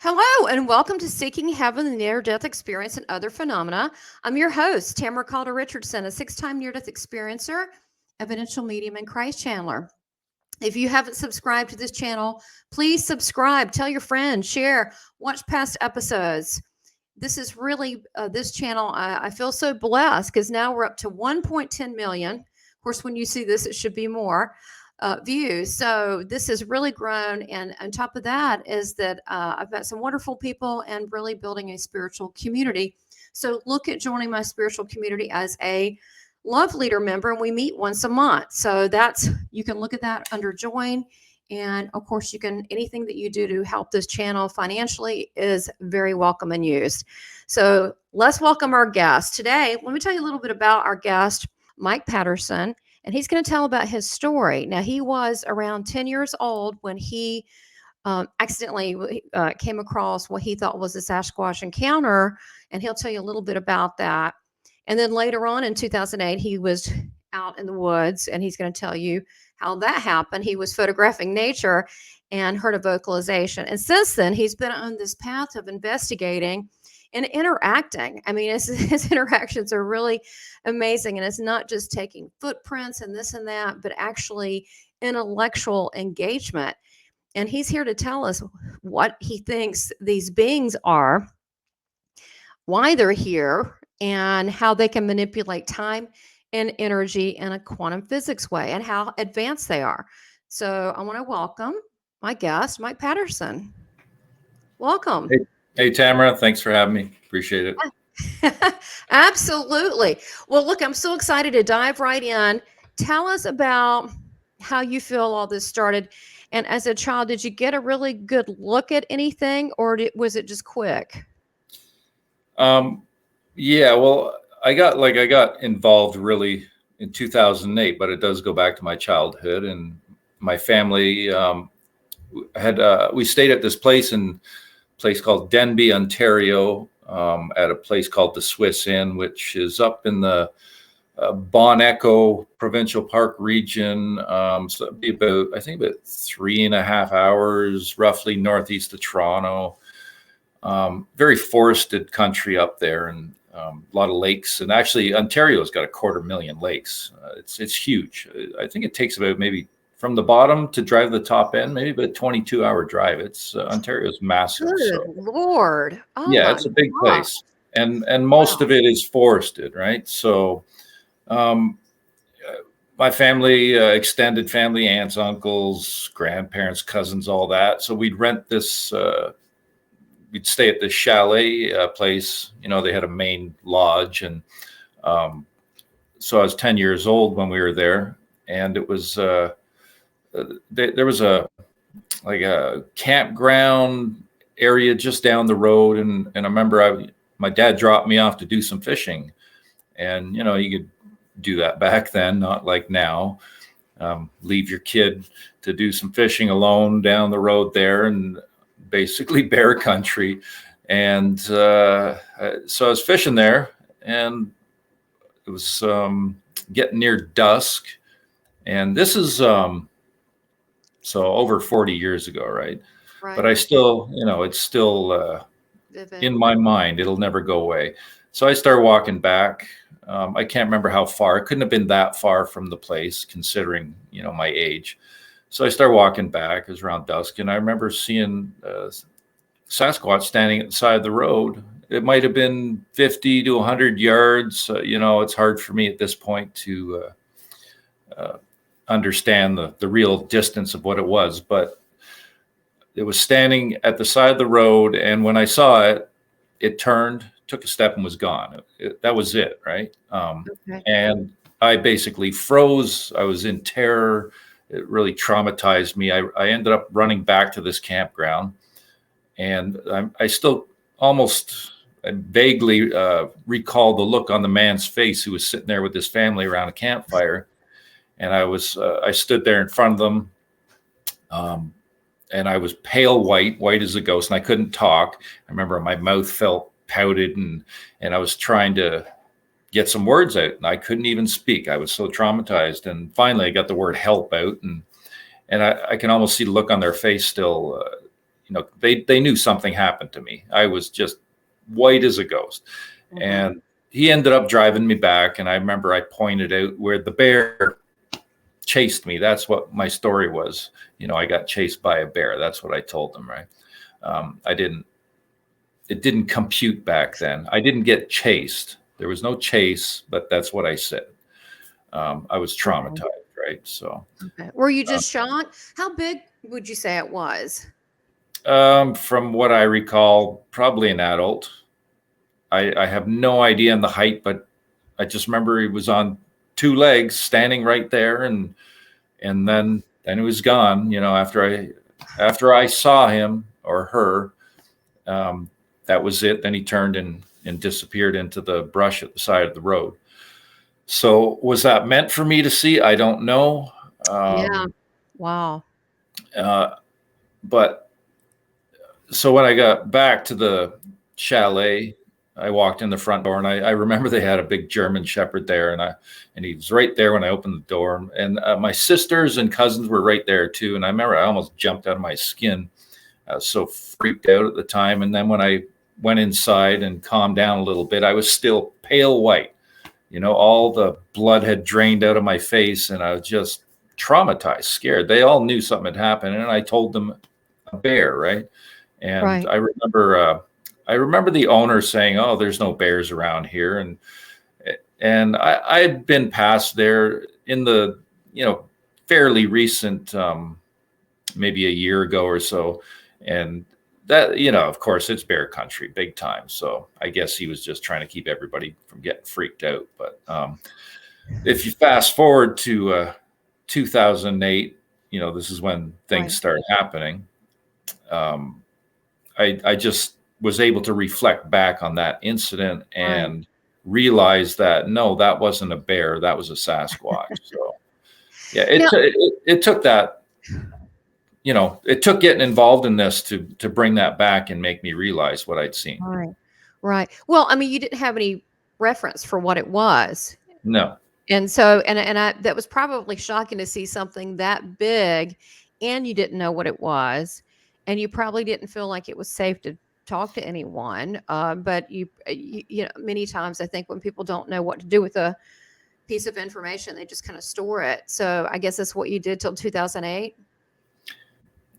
Hello, and welcome to Seeking Heaven, the Near-Death Experience and Other Phenomena. I'm your host, Tamara Caulder Richardson, a six-time near-death experiencer, evidential medium, and Christ channeler. If you haven't subscribed to this channel, please subscribe, tell your friends, share, watch past episodes. This is really, this channel, I feel so blessed because now we're up to 1.10 million. Of course, when you see this, it should be more views. So this has really grown. And on top of that is that I've met some wonderful people and really building a spiritual community. So look at joining my spiritual community as a love leader member, and we meet once a month. So you can look at that under join. And of course, anything that you do to help this channel financially is very welcome and used. So let's welcome our guest today. Let me tell you a little bit about our guest, Mike Paterson. And he's going to tell about his story. Now, he was around 10 years old when he accidentally came across what he thought was a Sasquatch encounter, and he'll tell you a little bit about that. And then later on in 2008, he was out in the woods, and he's going to tell you how that happened. He was photographing nature and heard a vocalization. And since then, he's been on this path of investigating and interacting. I mean, his interactions are really amazing. And it's not just taking footprints and this and that, but actually intellectual engagement. And he's here to tell us what he thinks these beings are, why they're here, and how they can manipulate time and energy in a quantum physics way, and how advanced they are. So I want to welcome my guest, Mike Paterson. Welcome. Hey, Tamara, thanks for having me. Appreciate it. Absolutely. Well, look, I'm so excited to dive right in. Tell us about how you feel all this started. And as a child, did you get a really good look at anything, or was it just quick? Yeah, well, I got involved really in 2008, but it does go back to my childhood and my family. We stayed at this place called Denbigh, Ontario, at a place called the Swiss Inn, which is up in the Bon Echo Provincial Park region. So it'd be about 3.5 hours, roughly northeast of Toronto. Very forested country up there, and a lot of lakes. And actually, Ontario's got 250,000 lakes. It's huge. I think it takes about maybe from the bottom to drive the top end, maybe about a 22-hour drive. It's Ontario's massive. Good Lord. Oh, yeah, it's a big place. And most of it is forested, right? So my family, extended family, aunts, uncles, grandparents, cousins, all that. So we'd rent this, we'd stay at this chalet place. You know, they had a main lodge. And so I was 10 years old when we were there. And it was, there was a campground area just down the road. And I remember my dad dropped me off to do some fishing. And, you know, you could do that back then, not like now. Leave your kid to do some fishing alone down the road there, and basically bear country. And so I was fishing there, and it was getting near dusk. And this is so over 40 years ago, right? But I still, you know, it's still in my mind. It'll never go away. So I started walking back. I can't remember how far. It couldn't have been that far from the place, considering, you know, my age. So I started walking back. It was around dusk, and I remember seeing Sasquatch standing at the side of the road. It might have been 50 to 100 yards. You know, it's hard for me at this point to understand the real distance of what it was, but it was standing at the side of the road. And when I saw it, it turned, took a step, and was gone. That was it, right? Okay. And I basically froze. I was in terror. It really traumatized me. I ended up running back to this campground, and I still almost vaguely recall the look on the man's face who was sitting there with his family around a campfire. And I stood there in front of them, and I was pale white as a ghost, and I couldn't talk. I remember my mouth felt pouted, and I was trying to get some words out, and I couldn't even speak. I was so traumatized. And finally I got the word help out, and I can almost see the look on their face still. they knew something happened to me. I was just white as a ghost. Mhm. And he ended up driving me back. And I remember I pointed out where the bear chased me. That's what my story was. I got chased by a bear. That's what I told them, right? It didn't compute back then. I didn't get chased. There was no chase, but that's what I said. I was traumatized, right? So, Okay. Were you just shocked? How big would you say it was? from what I recall, probably an adult. I have no idea on the height, but I just remember he was on two legs standing right there, and then he was gone. After I saw him or her, that was it. Then he turned and disappeared into the brush at the side of the road. So was that meant for me to see? I don't know. Yeah. Wow. But so when I got back to the chalet, I walked in the front door, and I remember they had a big German Shepherd there, and he was right there when I opened the door, and my sisters and cousins were right there too. And I remember I almost jumped out of my skin. I was so freaked out at the time. And then when I went inside and calmed down a little bit, I was still pale white. All the blood had drained out of my face, and I was just traumatized, scared. They all knew something had happened, and I told them a bear, right? And Right. I remember the owner saying, "Oh, there's no bears around here," and I had been past there in the fairly recent, maybe a year ago or so, and that of course it's bear country, big time. So I guess he was just trying to keep everybody from getting freaked out. But if you fast forward to 2008, this is when things Right. started happening. I just was able to reflect back on that incident and realize that no, that wasn't a bear, that was a Sasquatch. So yeah, Now, it took that, it took getting involved in this to bring that back and make me realize what I'd seen. right. Right. Well, I mean, you didn't have any reference for what it was. No. And so, that was probably shocking to see something that big, and you didn't know what it was, and you probably didn't feel like it was safe to talk to anyone. But many times I think when people don't know what to do with a piece of information, they just kind of store it. So I guess that's what you did till 2008.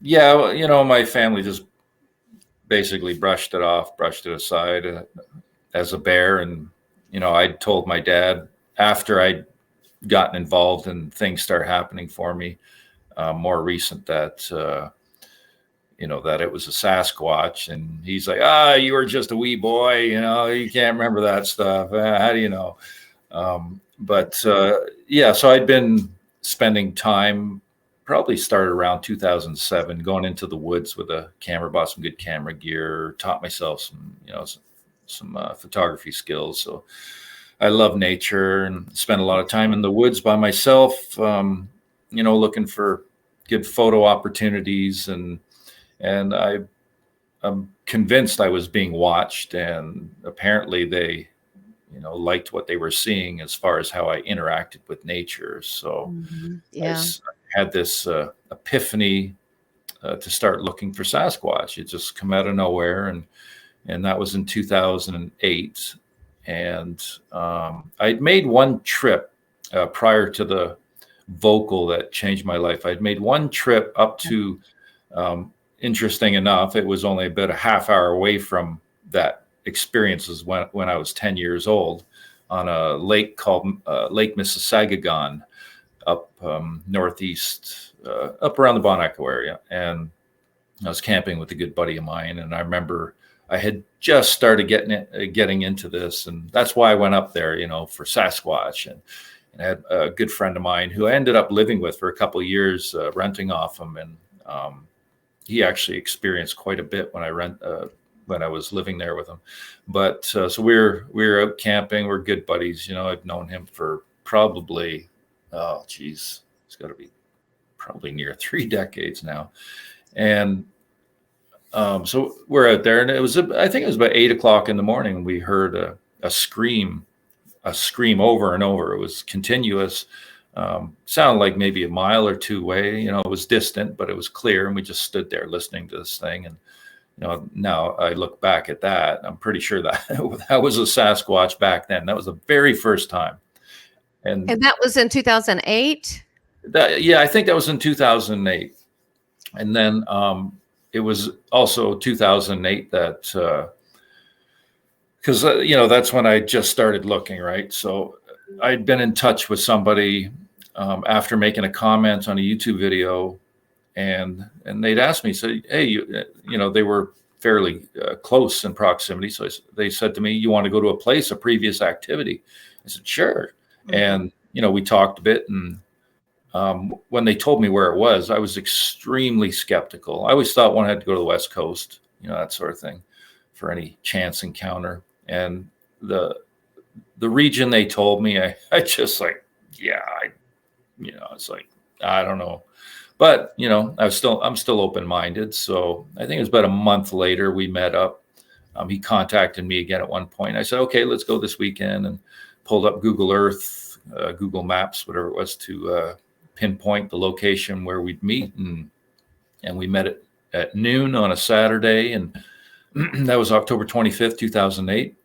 Yeah, well, my family just basically brushed it off, brushed it aside as a bear. And, I told my dad after I'd gotten involved and things started happening for me, more recent, that, that it was a Sasquatch. And he's like, you were just a wee boy, you can't remember that stuff. How do you know? Yeah, so I'd been spending time, probably started around 2007, going into the woods with a camera, bought some good camera gear, taught myself some photography skills. So I love nature and spent a lot of time in the woods by myself, looking for good photo opportunities. And I'm convinced I was being watched, and apparently they liked what they were seeing as far as how I interacted with nature. So Yeah. I had this epiphany to start looking for Sasquatch. It just come out of nowhere, and that was in 2008. And I'd made one trip prior to the vocal that changed my life. I'd made one trip up to, interesting enough, it was only about a half hour away from that experiences when I was 10 years old, on a lake called Lake Mississauga, up northeast, up around the Bon Echo area. And I was camping with a good buddy of mine, and I remember I had just started getting into this, and that's why I went up there, for Sasquatch. And I had a good friend of mine who I ended up living with for a couple of years, renting off him, and he actually experienced quite a bit when I was living there with him. But so we were out camping. We're good buddies. I've known him for probably, it's got to be probably near 3 decades now. And so we're out there, and I think it was about 8 o'clock in the morning, and we heard a scream over and over. It was continuous. Sounded like maybe a mile or two away. You know, it was distant, but it was clear, and we just stood there listening to this thing. And you know, now I look back at that, I'm pretty sure that that was a Sasquatch back then. That was the very first time. And that was in 2008? Yeah, I think that was in 2008. And then it was also 2008 that, because, you know, that's when I just started looking, right? So I'd been in touch with somebody after making a comment on a YouTube video, and they'd asked me, so, hey, you know, they were fairly close in proximity. So they said to me, you want to go to a place of previous activity? I said, sure. Mm-hmm. And, you know, we talked a bit, and when they told me where it was, I was extremely skeptical. I always thought one had to go to the West Coast, you know, that sort of thing, for any chance encounter. And the region they told me, I just like, yeah, you know, it's like, I don't know. But, you know, I'm still open-minded. So I think it was about a month later we met up. He contacted me again at one point. I said, okay, let's go this weekend, and pulled up Google Earth, Google Maps, whatever it was, to pinpoint the location where we'd meet. And we met at noon on a Saturday. And that was October 25th, 2008.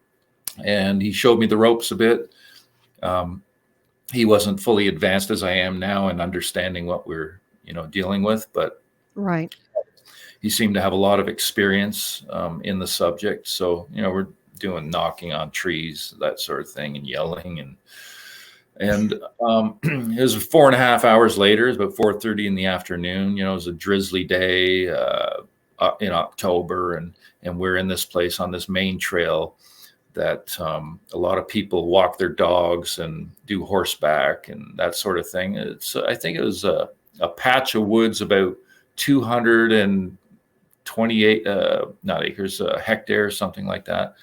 And he showed me the ropes a bit. He wasn't fully advanced as I am now in understanding what we're, you know, dealing with, but right. He seemed to have a lot of experience in the subject. So, you know, we're doing knocking on trees, that sort of thing, and yelling. And it was 4.5 hours later. It was about 4:30 in the afternoon. You know, it was a drizzly day in October, and we're in this place on this main trail that a lot of people walk their dogs and do horseback and that sort of thing. I think it was a patch of woods about 228 not acres, hectares, something like that,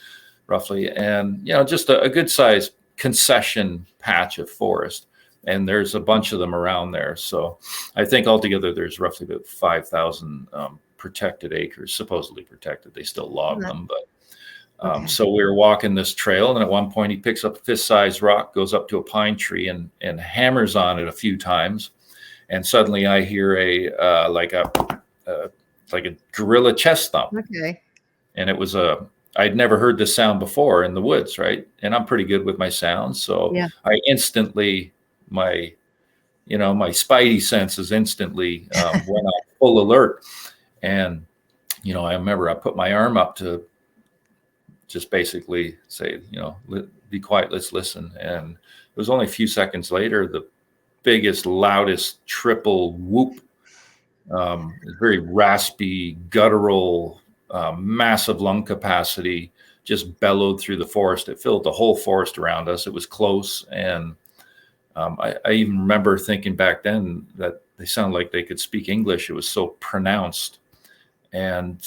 roughly. And you know, just a good sized concession patch of forest, and there's a bunch of them around there. So I think altogether there's roughly about 5,000 protected acres, supposedly protected. They still log them, but okay. So we were walking this trail, and at one point he picks up a fist-sized rock, goes up to a pine tree, and hammers on it a few times. And suddenly I hear like a gorilla chest thump. Okay. And it was I'd never heard this sound before in the woods, right? And I'm pretty good with my sounds, so yeah. I instantly, my spidey senses instantly went on full alert. And you know, I remember I put my arm up to just basically say, you know, be quiet, let's listen. And it was only a few seconds later, the biggest, loudest triple whoop, very raspy, guttural, massive lung capacity, just bellowed through the forest. It filled the whole forest around us. It was close. And I even remember thinking back then that they sounded like they could speak English. It was so pronounced. And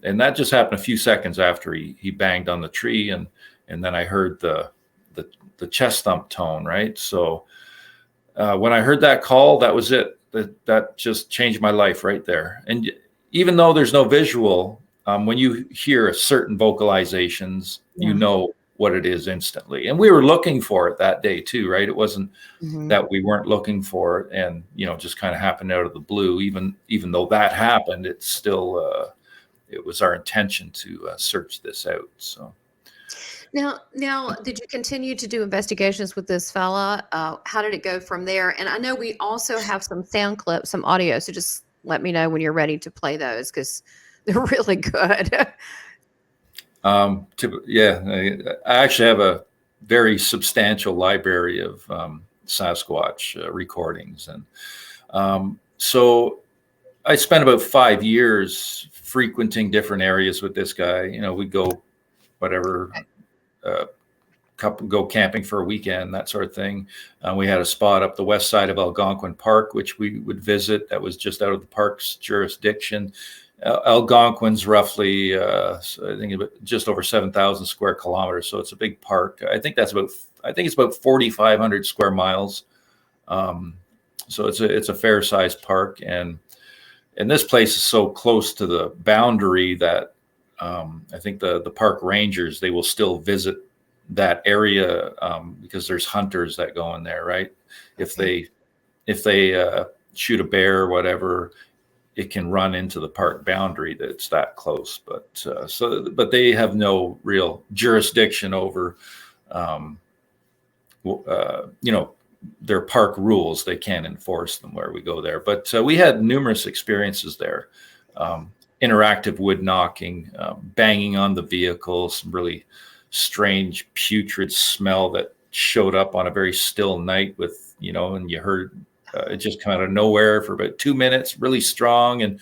that just happened a few seconds after he banged on the tree, and then I heard the chest thump tone, right? So when I heard that call, that was it. That just changed my life right there. And even though there's no visual, when you hear certain vocalizations, yeah, you know what it is instantly. And we were looking for it that day too, right? It wasn't that we weren't looking for it, and you know, just kind of happened out of the blue. Even though that happened, it's still it was our intention to search this out. So now, did you continue to do investigations with this fella? How did it go from there? And I know we also have some sound clips, some audio. So just let me know when you're ready to play those, because they're really good. I actually have a very substantial library of Sasquatch recordings, and so I spent about 5 years frequenting different areas with this guy. You know, we'd go go camping for a weekend, that sort of thing. We had a spot up the west side of Algonquin Park, which we would visit. That was just out of the park's jurisdiction. Algonquin's roughly, I think, just over 7,000 square kilometers. So it's a big park. I think it's about 4,500 square miles. So it's a fair sized park. And this place is so close to the boundary that I think the park rangers, they will still visit that area because there's hunters that go in there, right? if Okay. they shoot a bear or whatever, it can run into the park boundary that's that close. But they have no real jurisdiction over, um, you know, their park rules. They can't enforce them where we go there. But we had numerous experiences there. Interactive wood knocking, banging on the vehicles, some really strange putrid smell that showed up on a very still night with, and you heard it just come out of nowhere for about 2 minutes, really strong, and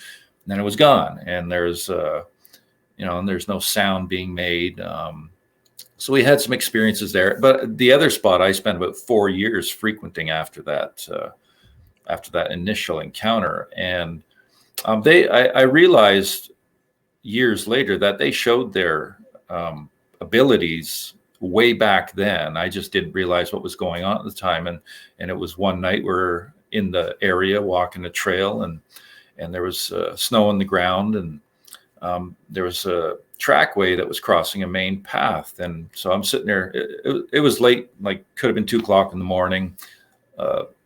then it was gone. And there's no sound being made. So we had some experiences there. But the other spot I spent about 4 years frequenting after that initial encounter, and I realized years later that they showed their abilities way back then. I just didn't realize what was going on at the time. And it was one night we're in the area walking a trail, and there was snow on the ground, and there was a trackway that was crossing a main path. And so I'm sitting there. It was late, like could have been 2 o'clock in the morning.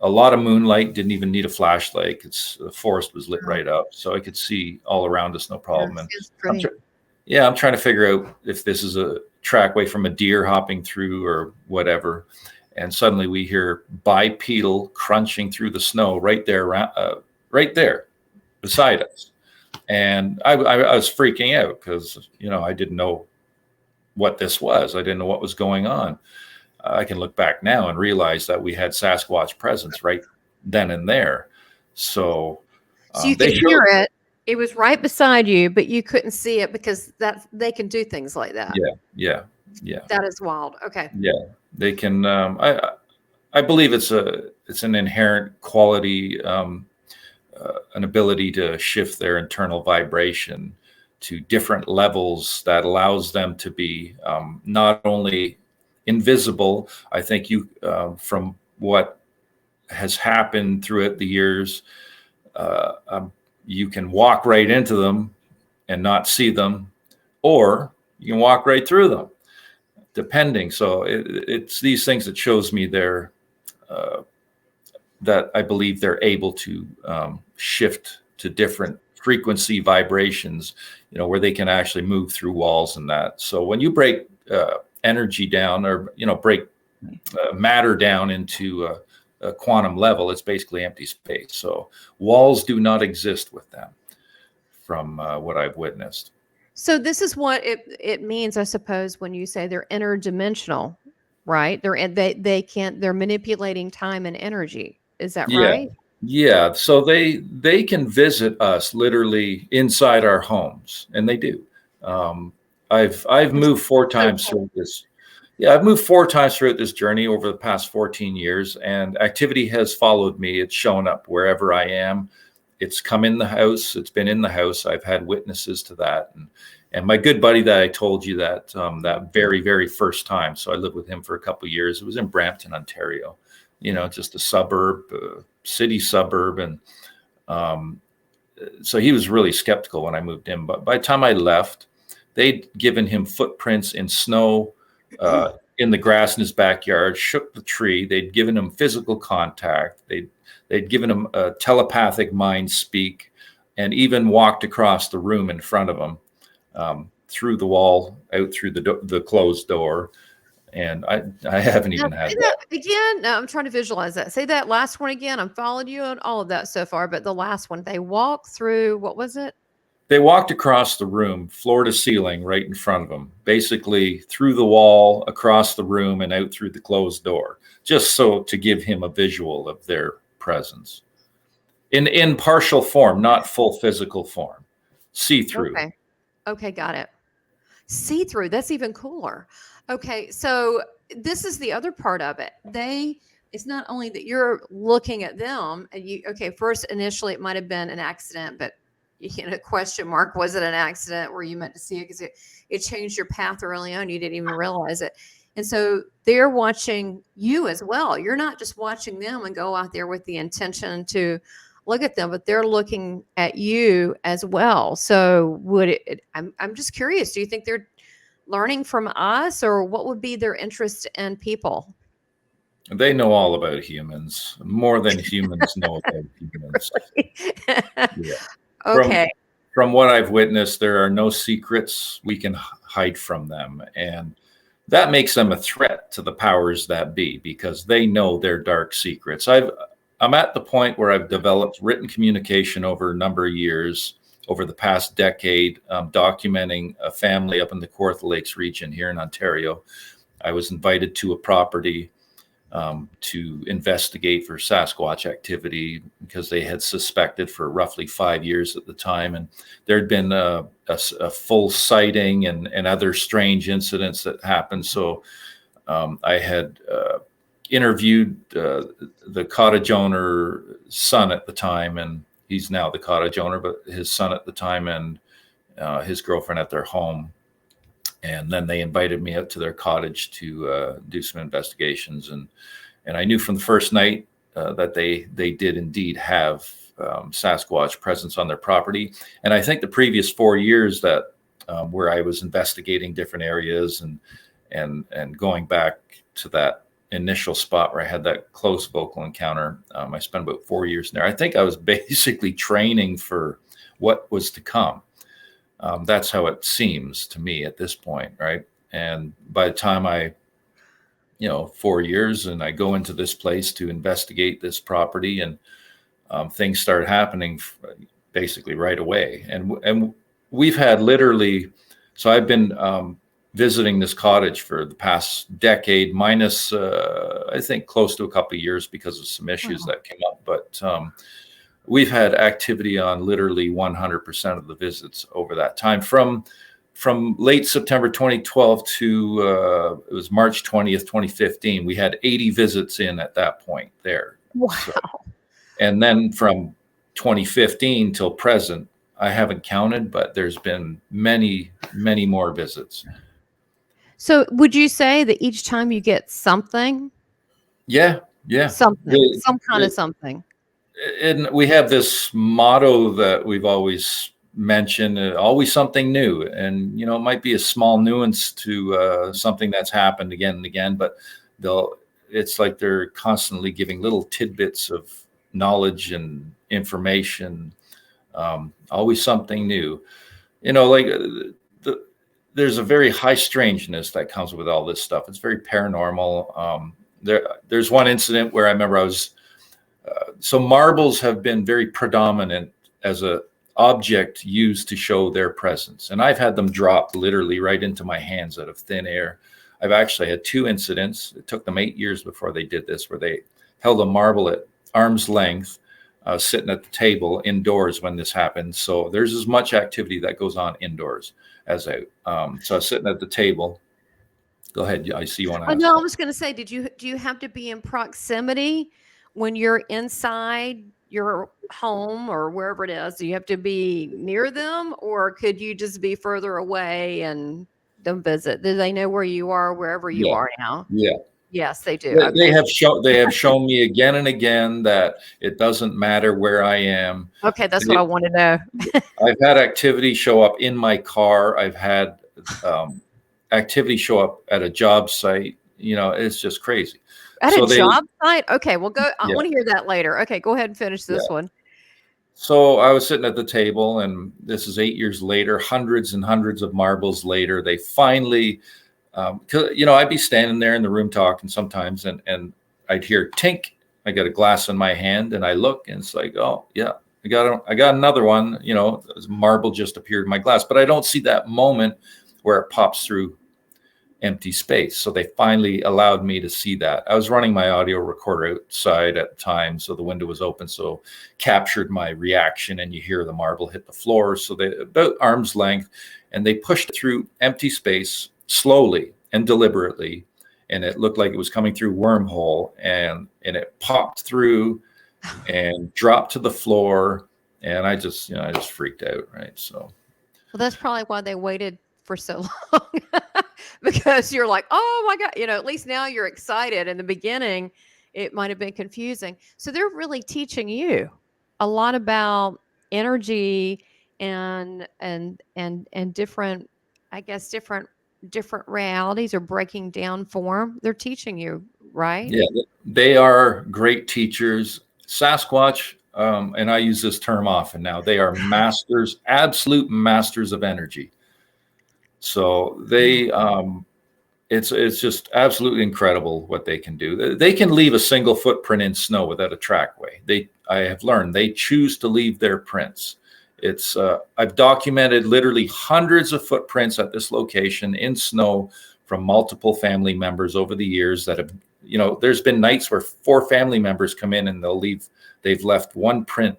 A lot of moonlight, didn't even need a flashlight. The forest was lit right up, so I could see all around us, no problem. And It's pretty. I'm trying to figure out if this is a trackway from a deer hopping through or whatever. And suddenly we hear bipedal crunching through the snow right there beside us. And I was freaking out because, I didn't know what this was. I didn't know what was going on. I can look back now and realize that we had Sasquatch presence right then and there. So you could hear it. It was right beside you, but you couldn't see it because they can do things like that. Yeah. That is wild. Okay. Yeah, they can. I believe it's an inherent quality, an ability to shift their internal vibration to different levels that allows them to be not only invisible. I think from what has happened throughout the years, you can walk right into them and not see them, or you can walk right through them, depending. So it's these things that shows me that I believe they're able to shift to different frequency vibrations, where they can actually move through walls and that. So when you break energy down, or break matter down into a quantum level, it's basically empty space. So walls do not exist with them, from what I've witnessed. So this is what it means, I suppose, when you say they're interdimensional, right? They're manipulating time and energy. Is that right? Yeah. So they can visit us literally inside our homes, and they do. I've moved 4 times through this. Yeah, I've moved 4 times throughout this journey over the past 14 years, and activity has followed me. It's shown up wherever I am. It's come in the house. It's been in the house. I've had witnesses to that. And my good buddy that I told you that very, very first time. So I lived with him for a couple of years. It was in Brampton, Ontario, just a suburb, city suburb. And so he was really skeptical when I moved in. But by the time I left, they'd given him footprints in snow, in the grass in his backyard, shook the tree. They'd given him physical contact. They'd given him a telepathic mind speak, and even walked across the room in front of him, through the wall, out through the closed door. And I haven't even had that. Again, no, I'm trying to visualize that. Say that last one again. I'm following you on all of that so far, but the last one, they walk through, what was it? They walked across the room, floor to ceiling, right in front of them, basically through the wall, across the room, and out through the closed door, just so to give him a visual of their presence in partial form, not full physical form, see-through. Okay, got it. See-through, that's even cooler. Okay, so this is the other part of it. It's not only that you're looking at them, and first initially it might have been an accident, but question mark, was it an accident? Were you meant to see it? Because it changed your path early on. You didn't even realize it. And so they're watching you as well. You're not just watching them and go out there with the intention to look at them, but they're looking at you as well. So I'm just curious, do you think they're learning from us, or what would be their interest in people? They know all about humans, more than humans know about humans. Yeah. From Okay. from what I've witnessed, there are no secrets we can hide from them, and that makes them a threat to the powers that be because they know their dark secrets. I'm at the point where I've developed written communication over a number of years, over the past decade, documenting a family up in the Kawartha Lakes region here in Ontario. I was invited to a property to investigate for Sasquatch activity because they had suspected for roughly 5 years at the time. And there had been a full sighting and other strange incidents that happened. So I had interviewed the cottage owner son at the time, and he's now the cottage owner, but his son at the time and his girlfriend at their home. And then they invited me out to their cottage to do some investigations, and I knew from the first night that they did indeed have Sasquatch presence on their property. And I think the previous 4 years that where I was investigating different areas and going back to that initial spot where I had that close vocal encounter, I spent about 4 years in there. I think I was basically training for what was to come. That's how it seems to me at this point, right? And by the time 4 years, and I go into this place to investigate this property, and things start happening basically right away. And we've had literally, so I've been visiting this cottage for the past decade, minus I think close to a couple of years because of some issues that came up, but we've had activity on literally 100% of the visits over that time, from late September 2012 to it was March 20th, 2015. We had 80 visits in at that point there. Wow. So, and then from 2015 till present, I haven't counted, but there's been many, many more visits. So would you say that each time you get something? Yeah. Some kind of something. And we have this motto that we've always mentioned, always something new. And, it might be a small nuance to something that's happened again and again, but it's like they're constantly giving little tidbits of knowledge and information, always something new. There's a very high strangeness that comes with all this stuff. It's very paranormal. There's one incident where I remember so marbles have been very predominant as a object used to show their presence. And I've had them dropped literally right into my hands out of thin air. I've actually had 2 incidents. It took them 8 years before they did this, where they held a marble at arm's length, sitting at the table indoors when this happened. So there's as much activity that goes on indoors as out. So I was sitting at the table. Go ahead. I see you want to ask. No, I was going to say, do you have to be in proximity when you're inside your home or wherever it is? Do you have to be near them, or could you just be further away and them visit? Do they know where you are, wherever you are now? Yeah. Yes, they do. They have shown me again and again that it doesn't matter where I am. Okay, that's what I want to know. I've had activity show up in my car. I've had activity show up at a job site. It's just crazy. At a job site? Okay, well, go. I want to hear that later. Okay, go ahead and finish this one. So I was sitting at the table, and this is 8 years later, hundreds and hundreds of marbles later, they finally, I'd be standing there in the room talking sometimes, and I'd hear tink. I got a glass in my hand, and I look, and it's like, oh yeah, I got another one. A marble just appeared in my glass, but I don't see that moment where it pops through empty space. So they finally allowed me to see that. I was running my audio recorder outside at the time, so the window was open, so captured my reaction, and you hear the marble hit the floor. So they about arm's length, and they pushed it through empty space slowly and deliberately, and it looked like it was coming through wormhole, and it popped through and dropped to the floor, and I just freaked out, right? So well, that's probably why they waited for so long. Because you're like, oh my God, at least now you're excited. In the beginning, it might have been confusing. So they're really teaching you a lot about energy and different, I guess, different realities, or breaking down form. They're teaching you right? Yeah, they are great teachers. Sasquatch, and I use this term often now, they are masters, absolute masters of energy. So it's just absolutely incredible what they can do. They can leave a single footprint in snow without a trackway. I have learned they choose to leave their prints. I've documented literally hundreds of footprints at this location in snow from multiple family members over the years that have, there's been nights where 4 family members come in and they've left one print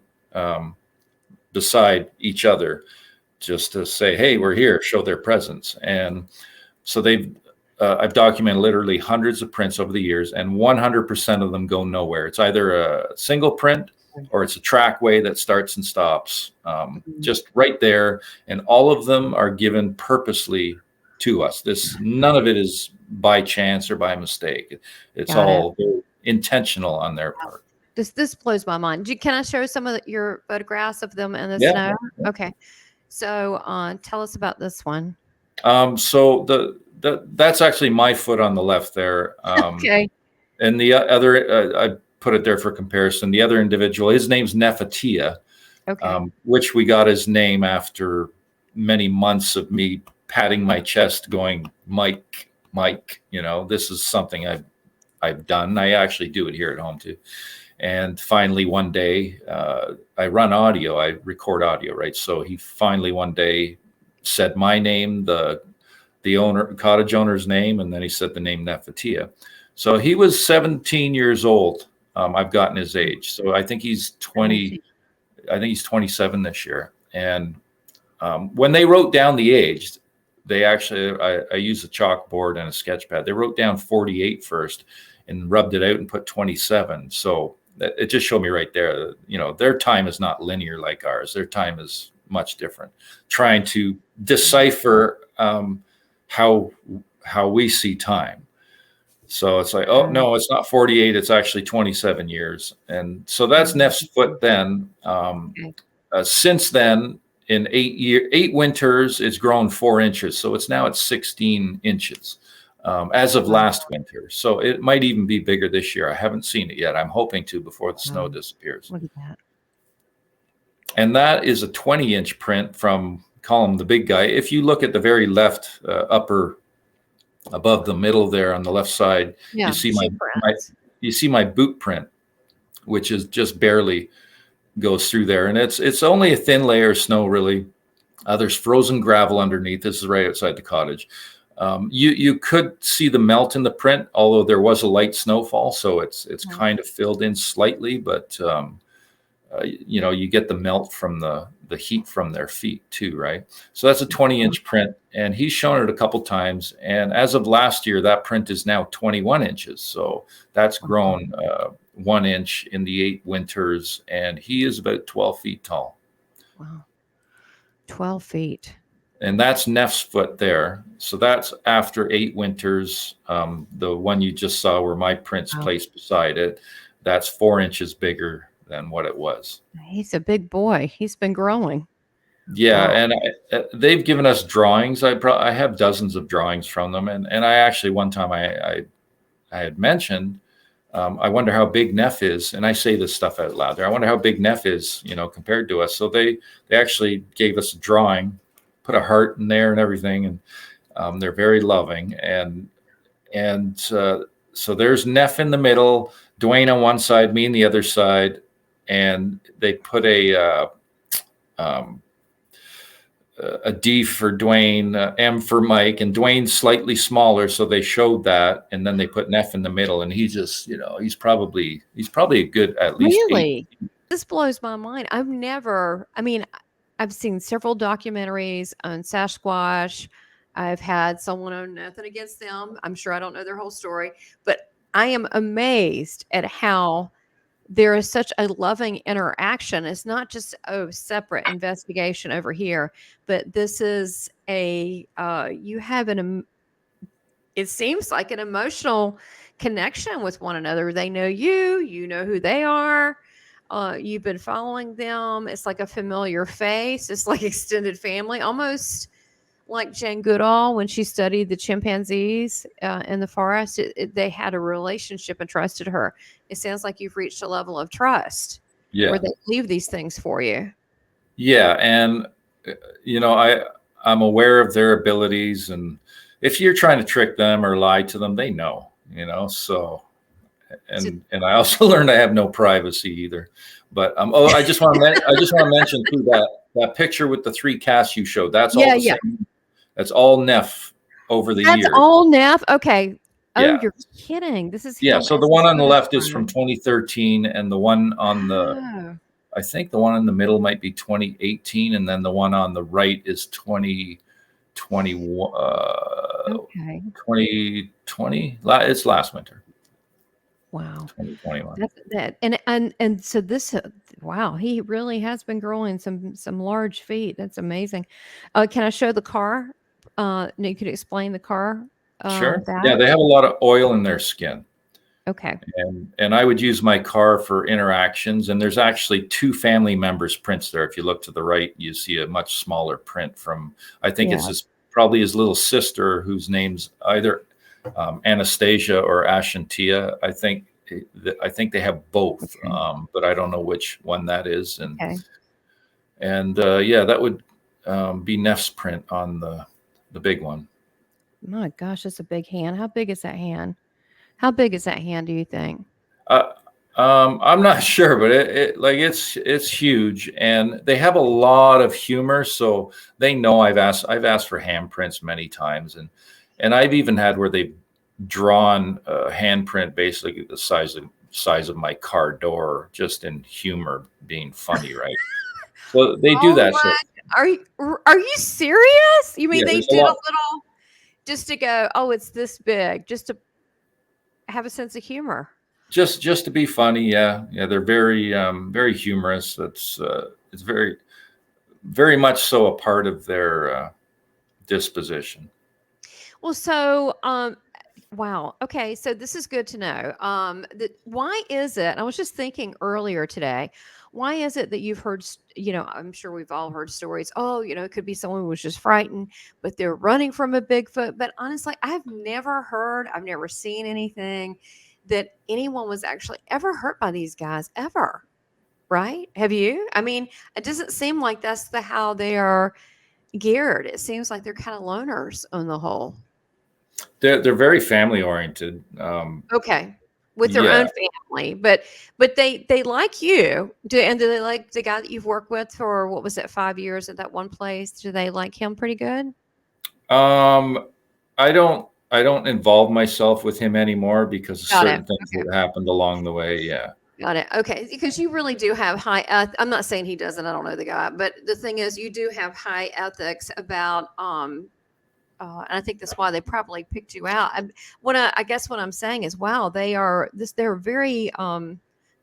beside each other just to say, hey, we're here, show their presence. And so I've documented literally hundreds of prints over the years, and 100% of them go nowhere. It's either a single print or it's a trackway that starts and stops just right there. And all of them are given purposely to us. None of it is by chance or by mistake. It's all intentional on their part. This blows my mind. Can I show some of your photographs of them in the Yeah. snow? Okay. So tell us about this one. So that's actually my foot on the left there. Okay. And the other, I put it there for comparison. The other individual, his name's Nefertia, which we got his name after many months of me patting my chest going, Mike, this is something I've done. I actually do it here at home too. And finally, one day, I run audio, I record audio, right? So he finally one day said my name, the cottage owner's name, and then he said the name Nefertia. So he was 17 years old. I've gotten his age. So I think he's 20. I think he's 27 this year. And when they wrote down the age, they actually, I used a chalkboard and a sketch pad. They wrote down 48 first and rubbed it out and put 27. So it just showed me right there, their time is not linear like ours. Their time is much different. Trying to decipher how we see time. So it's like, oh no, it's not 48. It's actually 27 years. And so that's Neff's foot then. Since then, in 8 winters, it's grown 4 inches. So it's now at 16 inches as of last winter. So it might even be bigger this year. I haven't seen it yet. I'm hoping to before the snow disappears. Look at that. And that is a 20-inch print from, call him the big guy. If you look at the very left upper, above the middle there on the left side, you see my boot print, which is just barely goes through there. And it's only a thin layer of snow, really. There's frozen gravel underneath. This is right outside the cottage. You could see the melt in the print, although there was a light snowfall, so it's kind of filled in slightly, but you get the melt from the heat from their feet too, right? So that's a 20-inch print, and he's shown it a couple times. And as of last year, that print is now 21 inches. So that's grown 1 inch in the 8 winters, and he is about 12 feet tall. Wow. 12 feet. And that's Neff's foot there. So that's after 8 winters. The one you just saw where my print's placed beside it, that's 4 inches bigger than what it was. He's a big boy. He's been growing. Yeah. Wow. And they've given us drawings. I have dozens of drawings from them. And I actually, one time I had mentioned, I wonder how big Neff is. And I say this stuff out loud there. I wonder how big Neff is, compared to us. So they actually gave us a drawing, put a heart in there and everything. And they're very loving. And so there's Neff in the middle, Dwayne on one side, me on the other side. And they put a D for Dwayne, M for Mike, and Dwayne's slightly smaller, so they showed that, and then they put Neff in the middle, and he just, he's probably a good at least. Really, 8. This blows my mind. I've seen several documentaries on Sasquatch. I've had someone on Nothing Against Them. I'm sure I don't know their whole story, but I am amazed at how there is such a loving interaction. It's not just separate investigation over here, but this is you have it seems like an emotional connection with one another. They know you know who they are. You've been following them. It's like a familiar face. It's like extended family, almost like Jane Goodall when she studied the chimpanzees in the forest. They had a relationship and trusted her. It sounds like you've reached a level of trust where Yeah. they leave these things for you. Yeah. And, I'm aware of their abilities. And if you're trying to trick them or lie to them, they know, so. So, And I also learned I have no privacy either. But I just want to mention too that picture with the 3 casts you showed. That's all yeah, the yeah. same. That's all Neff over the That's years. all Neff. Okay. Oh, Yeah, you're kidding. This is yeah. him So the as a one on the left is from certified. 2013, and the one on the Oh, I think the one in the middle might be 2018, and then the one on the right is 2021. okay. 2020. It's last winter. Wow. 2021. That's that. And so this wow, he really has been growing some large feet. That's amazing. Can I show the car? You could explain the car Sure. back. Yeah, they have a lot of oil in their skin. Okay. And I would use my car for interactions. And there's actually 2 family members' prints there. If you look to the right, you see a much smaller print from, I think Yeah. it's probably his little sister, whose name's either Anastasia or Ashantia. I think they have both, Okay. but I don't know which one that is. Okay. And yeah, that would be Neff's print on the big one. My gosh, that's a big hand. How big is that hand? How big is that hand, do you think? Uh, I'm not sure, but it's huge, and they have a lot of humor. So they know I've asked for handprints many times, and I've even had where they've drawn a handprint basically the size of my car door, just in humor, being funny, right? So they do Oh that. my, So are you serious? You mean yeah, they there's a did a lot. little just to go, oh, it's this big, just to have a sense of humor. Just to be funny, yeah, yeah. They're very humorous. It's very much so a part of their disposition. Well, so wow. Okay, so this is good to know. Why is it? I was just thinking earlier today. Why is it that you've heard? I'm sure we've all heard stories. Oh, it could be someone who was just frightened, but they're running from a Bigfoot. But honestly, I've never heard. I've never seen anything that anyone was actually ever hurt by these guys ever. Right? Have you? I mean, it doesn't seem like that's how they are geared. It seems like they're kind of loners on the whole. They're very family oriented. Okay. With their Yeah. own family, but they like you. Do they like the guy that you've worked with for what was it, 5 years at that one place? Do they like him pretty good? Um, I don't involve myself with him anymore because of Got it. certain things Okay. that happened along the way. Yeah. Got it. Okay. Because you really do have high I'm not saying he doesn't, I don't know the guy, but the thing is you do have high ethics about and I think that's why they probably picked you out. I guess what I'm saying is, wow, they're very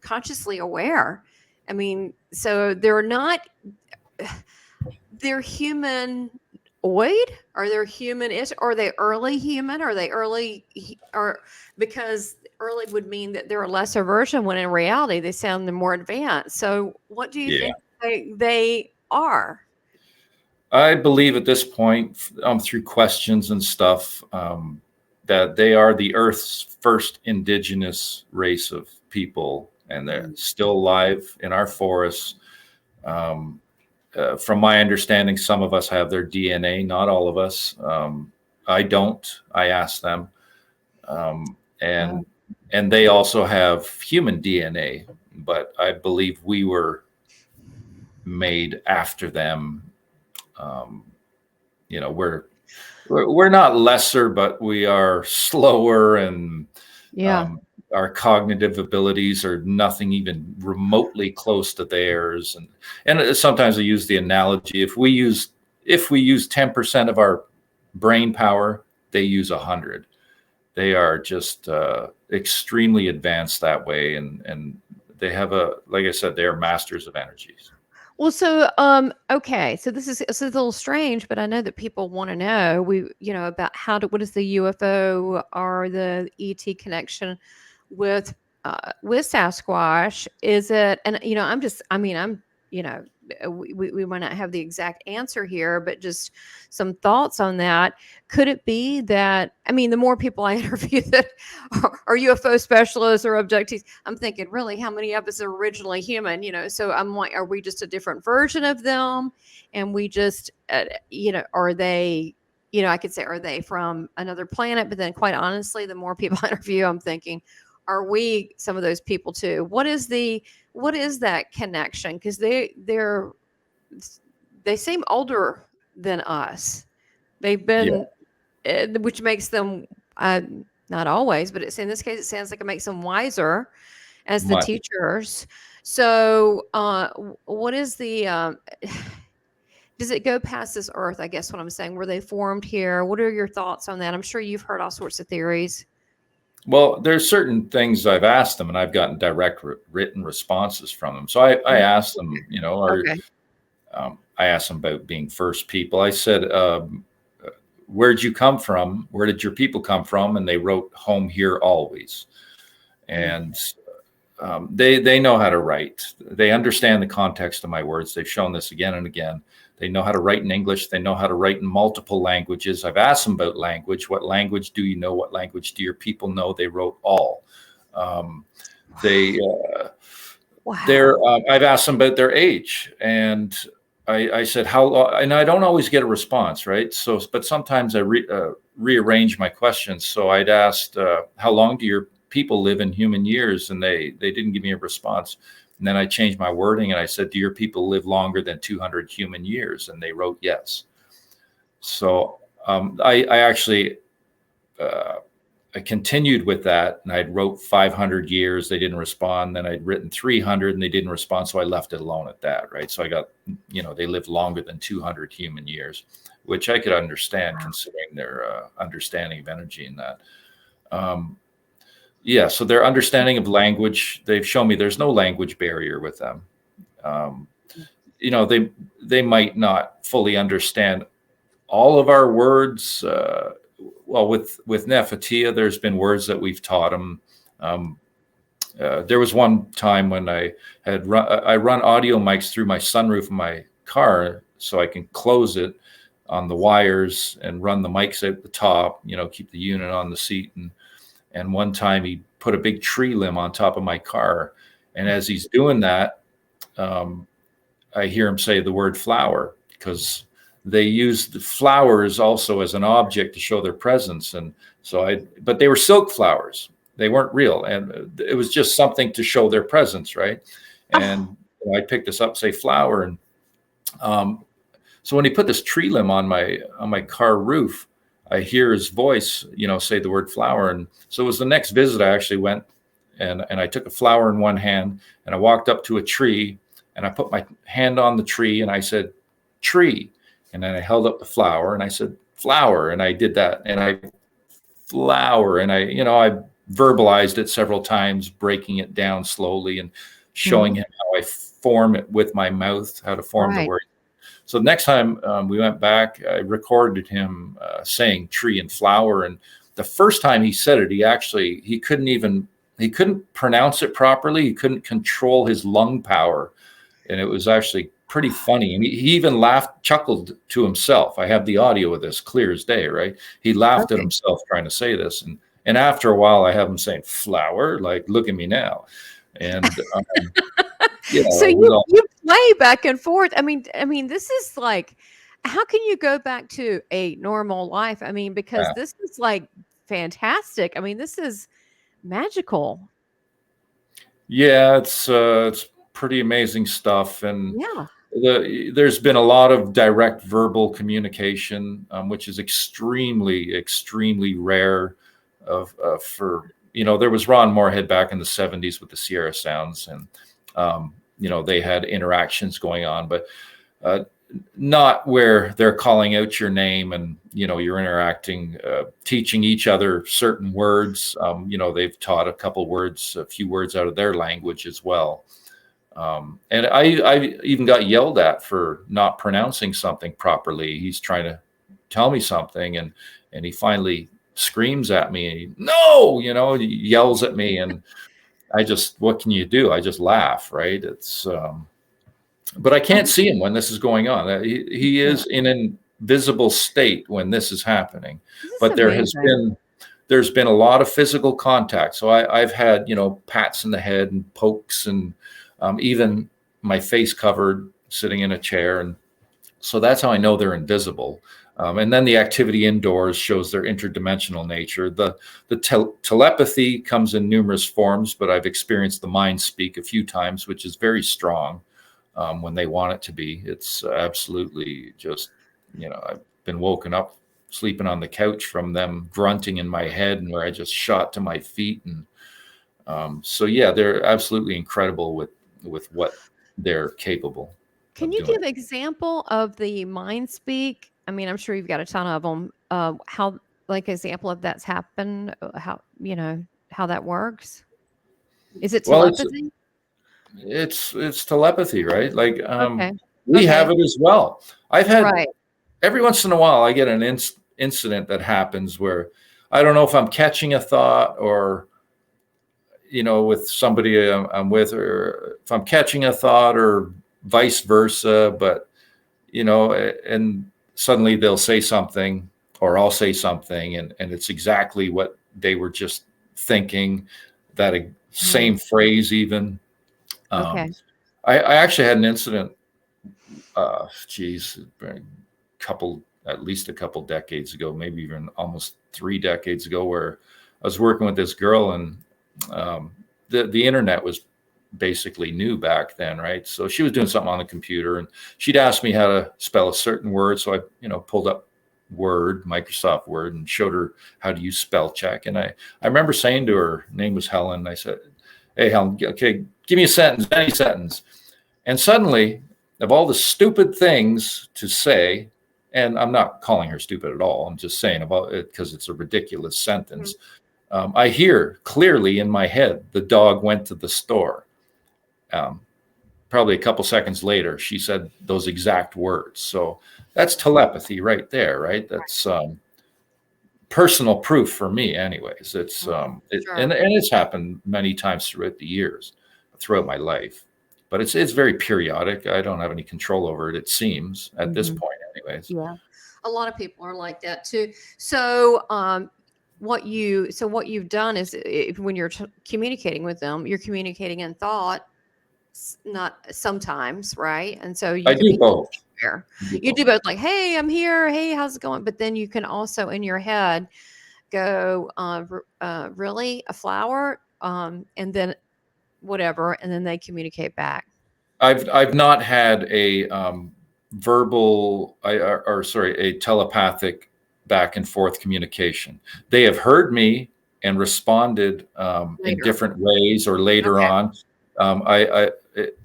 consciously aware. I mean, so they're not, they're humanoid, or they're humanish, or are they early human, or are they or because early would mean that they're a lesser version when in reality they sound more advanced. So what do you Yeah. think they are? I believe at this point, through questions and stuff, that they are the Earth's first indigenous race of people, and they're still alive in our forests. Um, from my understanding, some of us have their DNA, not all of us. I don't. I asked them, Wow. and they also have human DNA, but I believe we were made after them. Um, we're not lesser, but we are slower, and Yeah. um, our cognitive abilities are nothing even remotely close to theirs. And sometimes I use the analogy: if we use 10% of our brain power, they use 100. They are just extremely advanced that way, and they have like I said, they are masters of energies. Well, so okay, so this is a little strange, but I know that people want to know about what is the UFO or the ET connection with Sasquatch? Is it? And I'm just, I mean, I'm we might not have the exact answer here, but just some thoughts on that. Could it be that, I mean, the more people I interview that are UFO specialists or abductees, I'm thinking, really, how many of us are originally human? So I'm like, are we just a different version of them? And we just, are they, I could say, are they from another planet? But then, quite honestly, the more people I interview, I'm thinking, are we some of those people too? What is that connection? Because they seem older than us. They've been, which makes them, not always, but in this case, it sounds like it makes them wiser as the teachers. So, what is the? Does it go past this earth? I guess what I'm saying. Were they formed here? What are your thoughts on that? I'm sure you've heard all sorts of theories. Well, there's certain things I've asked them, and I've gotten direct written responses from them. So I asked them, I asked them about being first people. I said, where'd you come from? Where did your people come from? And they wrote, home here always. And they know how to write. They understand the context of my words. They've shown this again and again. They know how to write in English. They know how to write in multiple languages. I've asked them about language. What language do you know? What language do your people know? They wrote all. I've asked them about their age, and I said, how long? And I don't always get a response, right? So, but sometimes I rearrange my questions. So I'd asked, how long do your people live in human years? And they didn't give me a response. And then I changed my wording and I said, do your people live longer than 200 human years? And they wrote yes. So I actually I continued with that, and I'd wrote 500 years. They didn't respond. Then I'd written 300 and they didn't respond. So I left it alone at that, right? So I got, they lived longer than 200 human years, which I could understand considering their understanding of energy in that. So their understanding of language, they've shown me there's no language barrier with them. They might not fully understand all of our words. Well, with Nefertia, there's been words that we've taught them. There was one time when I run audio mics through my sunroof of my car so I can close it on the wires and run the mics out the top, keep the unit on the seat. And one time he put a big tree limb on top of my car. And as he's doing that, I hear him say the word flower, because they used the flowers also as an object to show their presence. And so but they were silk flowers. They weren't real. And it was just something to show their presence, right? And I picked this up, say flower. And so when he put this tree limb on my car roof, I hear his voice, say the word flower. And so it was the next visit. I actually went and I took a flower in one hand and I walked up to a tree and I put my hand on the tree and I said, tree. And then I held up the flower and I said, flower. And I did that and I flower. And I verbalized it several times, breaking it down slowly and showing him how I form it with my mouth, how to form the word. So the next time we went back, I recorded him saying tree and flower. And the first time he said it, he couldn't pronounce it properly. He couldn't control his lung power. And it was actually pretty funny. And he even chuckled to himself. I have the audio of this clear as day, right? He laughed at himself trying to say this. And after a while, I have him saying flower, like, look at me now. And so you play back and forth. I mean, this is like, how can you go back to a normal life? I mean, because this is like fantastic. I mean, this is magical. Yeah, it's pretty amazing stuff. And there's been a lot of direct verbal communication, which is extremely, extremely rare. There was Ron Moorhead back in the 70s with the Sierra Sounds, and they had interactions going on, but not where they're calling out your name and you're interacting, teaching each other certain words. They've taught a few words out of their language as well. And I even got yelled at for not pronouncing something properly. He's trying to tell me something, and he finally screams at me, no, he yells at me, and what can you do? I just laugh, right? It's but I can't see him when this is going on. He is in an invisible state when this is happening. This is But amazing. there's been a lot of physical contact. So I've had, pats in the head and pokes, and even my face covered sitting in a chair. And so that's how I know they're invisible. And then the activity indoors shows their interdimensional nature. The telepathy comes in numerous forms, but I've experienced the mind speak a few times, which is very strong when they want it to be. It's absolutely just, I've been woken up sleeping on the couch from them grunting in my head, and where I just shot to my feet. And so, yeah, they're absolutely incredible with what they're capable Can of you doing. give example of the mind speak? I mean, I'm sure you've got a ton of them. How, like, example of that's happened? How, how that works? Is it Well, telepathy? it's telepathy, right? Like Okay. we have Okay. it as well. I've had Right. every once in a while I get an incident that happens where I don't know if I'm catching a thought, or with somebody I'm with, or if I'm catching a thought, or vice versa. But and suddenly they'll say something, or I'll say something, and it's exactly what they were just thinking. That Mm. same phrase even. Um, Okay. I actually had an incident, geez, at least a couple decades ago, maybe even almost 3 decades ago, where I was working with this girl, and um, the internet was basically new back then, right? So she was doing something on the computer, and she'd asked me how to spell a certain word. So I, pulled up Microsoft Word, and showed her how to use spell check. And I remember saying to her, her name was Helen, and I said, "Hey, Helen, okay, give me a sentence, any sentence." And suddenly, of all the stupid things to say, and I'm not calling her stupid at all, I'm just saying about it because it's a ridiculous Mhm. sentence. I hear clearly in my head, "The dog went to the store." Um, Probably a couple seconds later, she said those exact words. So that's telepathy right there, right? That's personal proof for me, anyways. It's Mhm. and Sure. it's happened many times throughout the years, throughout my life. But it's very periodic. I don't have any control over it. It seems at this Hmm. point, anyways. Yeah. A lot of people are like that too. So, what you've done is, if, when you're communicating with them, you're communicating in thought, not sometimes, right? And so you I can do be both. anywhere. I do You do both. both, like, "Hey, I'm here. Hey, how's it going?" But then you can also in your head go, "Really, a flower?" And then whatever, and then they communicate back. I've not had a verbal, or sorry, a telepathic back and forth communication. They have heard me and responded in Later. different ways, or later Okay. on.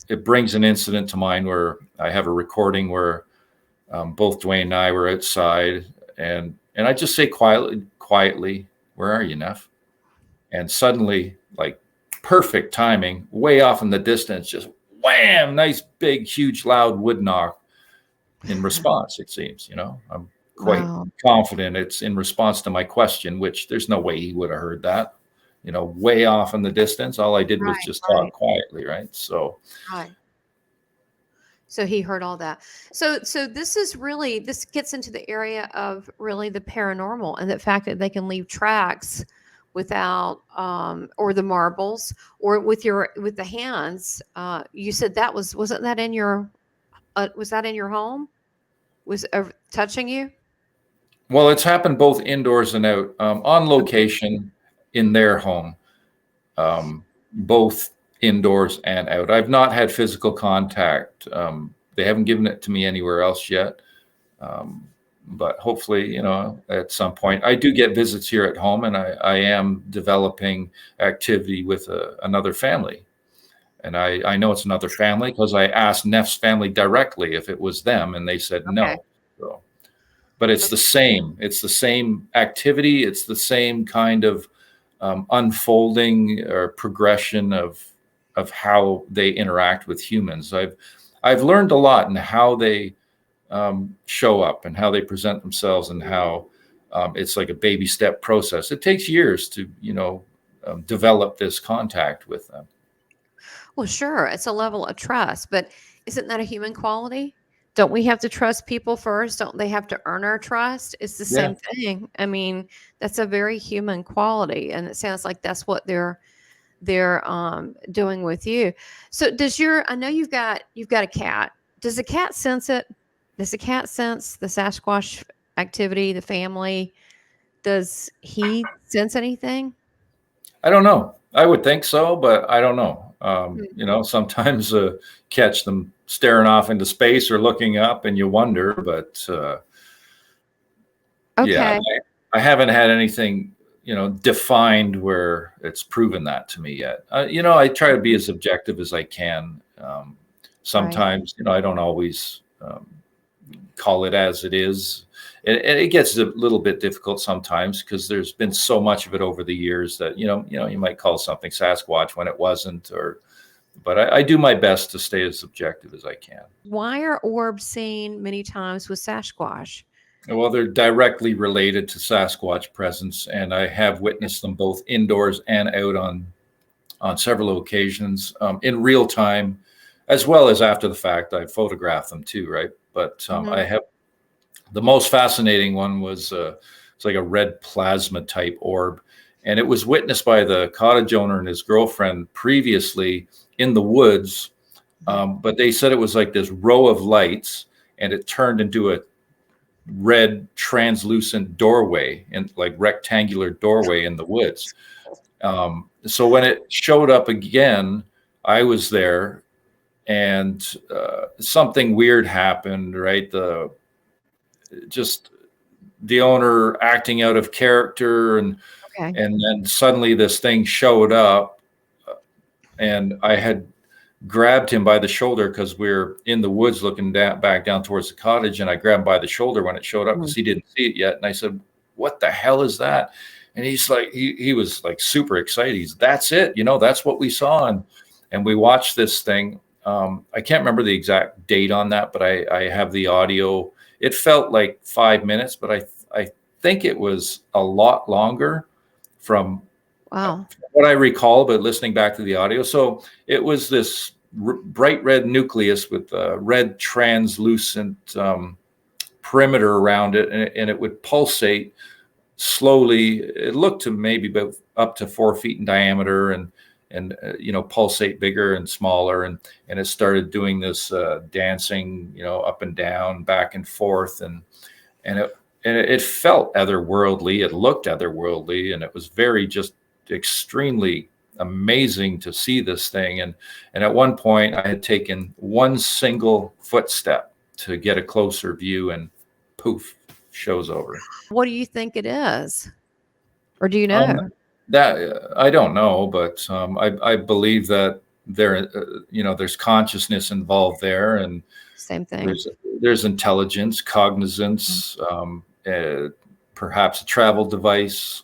It brings an incident to mind where I have a recording where both Dwayne and I were outside, and I just say quietly, "Where are you, Neff?" And suddenly, like, perfect timing, way off in the distance, just wham, nice big huge loud wood knock in response. It seems, I'm quite Wow. confident it's in response to my question, which there's no way he would have heard that, way off in the distance. All I did was Right, just right, talk quietly, right? So right. So he heard all that. So this gets into the area of really the paranormal, and the fact that they can leave tracks without, or the marbles, or with the hands. You said that wasn't that in your, was that in your home? Was touching you? well, it's happened both indoors and out, on Okay. location in their home, both indoors and out. I've not had physical contact. They haven't given it to me anywhere else yet. Um, but hopefully, at some point, I do get visits here at home, and I am developing activity with another family. And I know it's another family because I asked Neff's family directly if it was them, and they said Okay. no. So, but it's the Okay. same. It's the same activity. It's the same kind of unfolding or progression of how they interact with humans. I've learned a lot in how they show up and how they present themselves, and how it's like a baby step process. It takes years to develop this contact with them. Well, sure, it's a level of trust, but Isn't that a human quality? Don't we have to trust people first? Don't they have to earn our trust? It's the Yeah. same thing. I mean, that's a very human quality, and it sounds like that's what they're doing with you. So I know you've got a cat. Does the cat sense it? Does the cat sense the Sasquatch activity, the family? Does he sense anything? I don't know. I would think so, but I don't know. Hmm. Sometimes catch them staring off into space or looking up, and you wonder. But yeah, Okay. I haven't had anything, defined where it's proven that to me yet. I try to be as objective as I can. Right. Sometimes, I don't always call it as it is. And it gets a little bit difficult sometimes because there's been so much of it over the years that, you might call something Sasquatch when it wasn't, but I do my best to stay as objective as I can. Why are orbs seen many times with Sasquatch? Well, they're directly related to Sasquatch presence, and I have witnessed them both indoors and out on several occasions, in real time, as well as after the fact. I photographed them too, right? But I have the most fascinating one was it's like a red plasma type orb, and it was witnessed by the cottage owner and his girlfriend previously in the woods. But they said it was like this row of lights, and it turned into a red translucent doorway, and like rectangular doorway in the woods. So when it showed up again, I was there, and something weird happened, right? Just the owner acting out of character, and Okay. and then suddenly this thing showed up, and I had grabbed him by the shoulder because we're in the woods looking back down towards the cottage, and I grabbed him by the shoulder when it showed up because he didn't see it yet. And I said, "What the hell is that?" And he's like, he was like super excited. That's it, that's what we saw. And we watched this thing. I can't remember the exact date on that, but I have the audio. It felt like 5 minutes, but I think it was a lot longer from Wow. what I recall, but listening back to the audio. So it was this bright red nucleus with a red translucent perimeter around it, and it would pulsate slowly. It looked to maybe about up to 4 feet in diameter, and pulsate bigger and smaller, and it started doing this dancing, up and down, back and forth, and it felt otherworldly. It looked otherworldly, and it was very just extremely amazing to see this thing. And at one point, I had taken one single footstep to get a closer view, and poof, show's over. What do you think it is? Or do you know? That I don't know, but I believe that there's consciousness involved there, and Same thing. there's intelligence, cognizance, perhaps a travel device.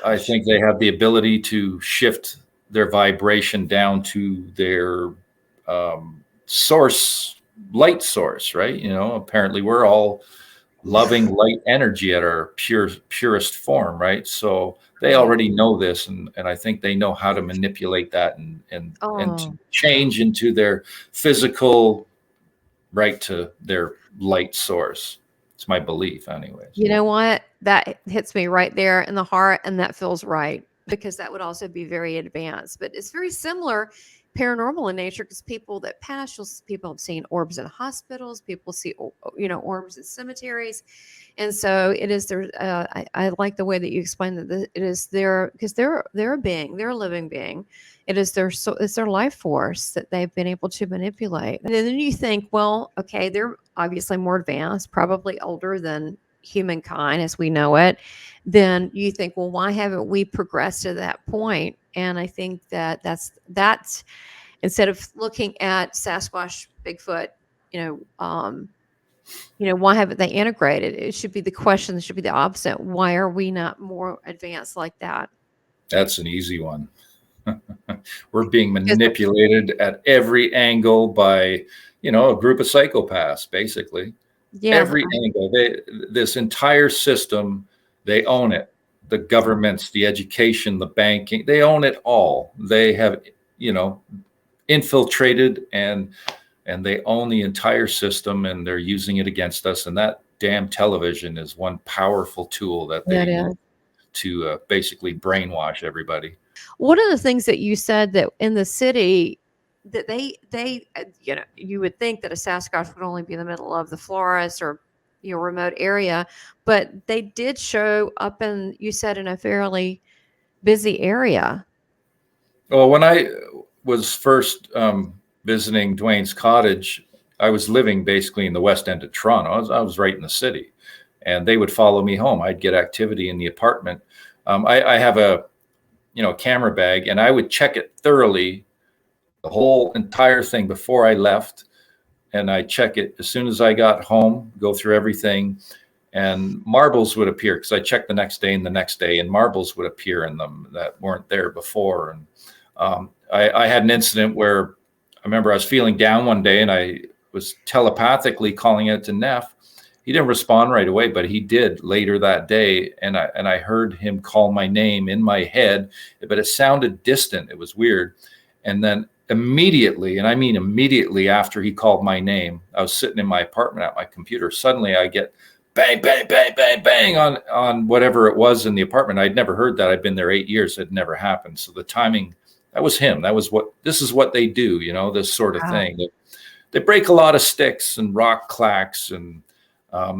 I think they have the ability to shift their vibration down to their light source, right? Apparently we're all loving light energy at our purest form, right? So they already know this, and I think they know how to manipulate that and to change into their physical, right, to their light source. It's my belief, anyways. You know what? That hits me right there in the heart, and that feels right, because that would also be very advanced. But it's very similar paranormal in nature, because people that pass, people have seen orbs in hospitals, people see orbs in cemeteries, and so it is there. I like the way that you explained that it is there because they're a being, they're a living being. It's their life force that they've been able to manipulate. And then you think, well, okay, they're obviously more advanced, probably older than humankind as we know it. Then you think, well, why haven't we progressed to that point? And I think that's instead of looking at Sasquatch, Bigfoot, why haven't they integrated? It should be the question. It should be the opposite. Why are we not more advanced like that? That's an easy one. We're being manipulated at every angle by, a group of psychopaths, basically. Yeah. Every angle. This entire system, they own it. The governments, the education, the banking, they own it all. They have, infiltrated, and they own the entire system, and they're using it against us. And that damn television is one powerful tool that they use to basically brainwash everybody. One of the things that you said that in the city that they you would think that a Sasquatch would only be in the middle of the forest or remote area, but they did show up in, you said, in a fairly busy area. Well, when I was first visiting Dwayne's cottage, I was living basically in the west end of Toronto. I was right in the city, and they would follow me home. I'd get activity in the apartment. I have a camera bag, and I would check it thoroughly, the whole entire thing before I left. And I check it as soon as I got home, go through everything, and marbles would appear, because I checked the next day and the next day, and marbles would appear in them that weren't there before. And I had an incident where I remember I was feeling down one day, and I was telepathically calling out to Neff. He didn't respond right away, but he did later that day. And I heard him call my name in my head, but it sounded distant. It was weird. And then immediately, and I mean immediately after he called my name, I was sitting in my apartment at my computer. Suddenly I get bang, bang, bang, bang, bang on whatever it was in the apartment. I'd never heard that. I'd been there 8 years. It had never happened. So the timing, that was him. This is what they do, this sort of thing. They break a lot of sticks and rock clacks. And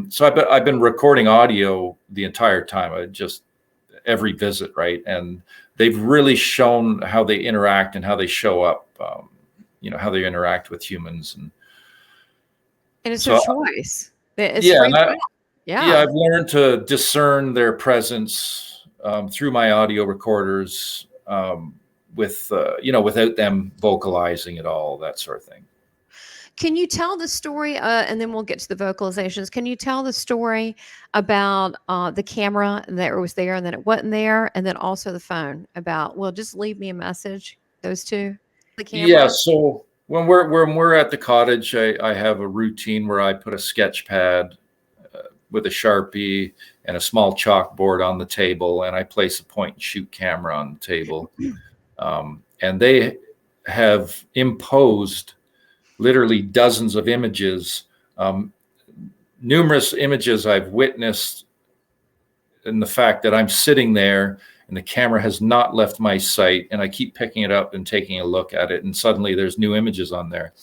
so I've been recording audio the entire time. Every visit, right? And they've really shown how they interact and how they show up, how they interact with humans. And it's a choice. It's I've learned to discern their presence through my audio recorders, without them vocalizing at all, that sort of thing. Can you tell the story, and then we'll get to the vocalizations. Can you tell the story about the camera that was there and then it wasn't there, and then also the phone about, well, just leave me a message, those two? The camera? Yeah, so when we're at the cottage, I have a routine where I put a sketch pad with a Sharpie and a small chalkboard on the table, and I place a point and shoot camera on the table. And they have imposed literally dozens of images, numerous images I've witnessed, in the fact that I'm sitting there and the camera has not left my sight, and I keep picking it up and taking a look at it, and suddenly there's new images on there.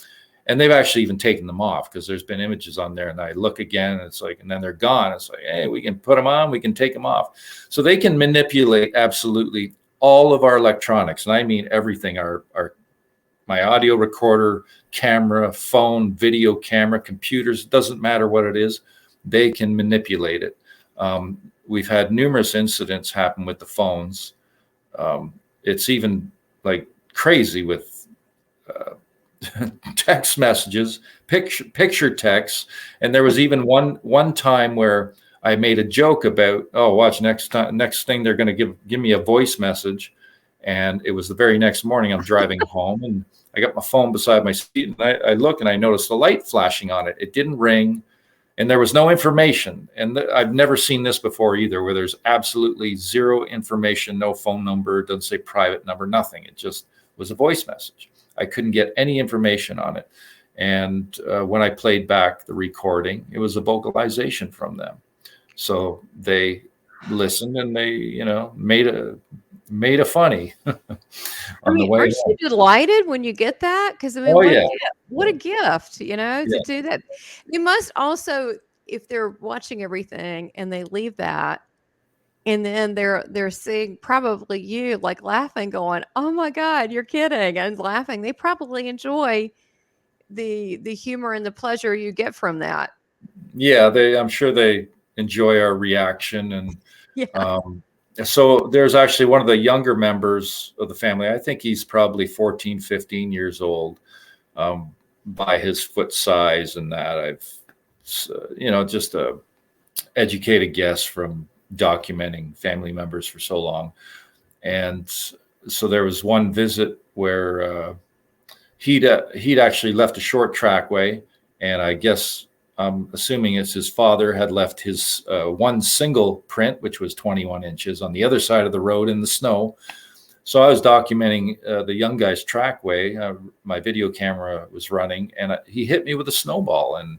And they've actually even taken them off, because there's been images on there, and I look again, and it's like, and then they're gone. It's like, hey, we can put them on, we can take them off. So they can manipulate absolutely all of our electronics, and I mean everything. My audio recorder, camera, phone, video camera, computers, doesn't matter what it is, they can manipulate it. We've had numerous incidents happen with the phones. It's even like crazy with text messages, picture texts. And there was even one time where I made a joke about, oh, watch, next thing they're going to give me a voice message. And it was the very next morning. I'm driving home, and I got my phone beside my seat, and I look and I noticed the light flashing on it. It didn't ring, and there was no information. And I've never seen this before either, where there's absolutely zero information, no phone number, doesn't say private number, nothing. It just was a voice message. I couldn't get any information on it. And when I played back the recording, it was a vocalization from them. So they listened, and they, made a funny on the way. Aren't you delighted when you get that? Because what a gift, to do that. They must also, if they're watching everything and they leave that, and then they're seeing probably you like laughing, going, "Oh my God, you're kidding," and laughing. They probably enjoy the humor and the pleasure you get from that. Yeah, I'm sure they enjoy our reaction. And so there's actually one of the younger members of the family. I think he's probably 14, 15 years old, by his foot size, and that I've, just a educated guess from documenting family members for so long. And so there was one visit where he'd actually left a short trackway, and I guess I'm assuming it's his father had left his one single print, which was 21 inches on the other side of the road in the snow. So I was documenting the young guy's trackway. My video camera was running, and he hit me with a snowball. And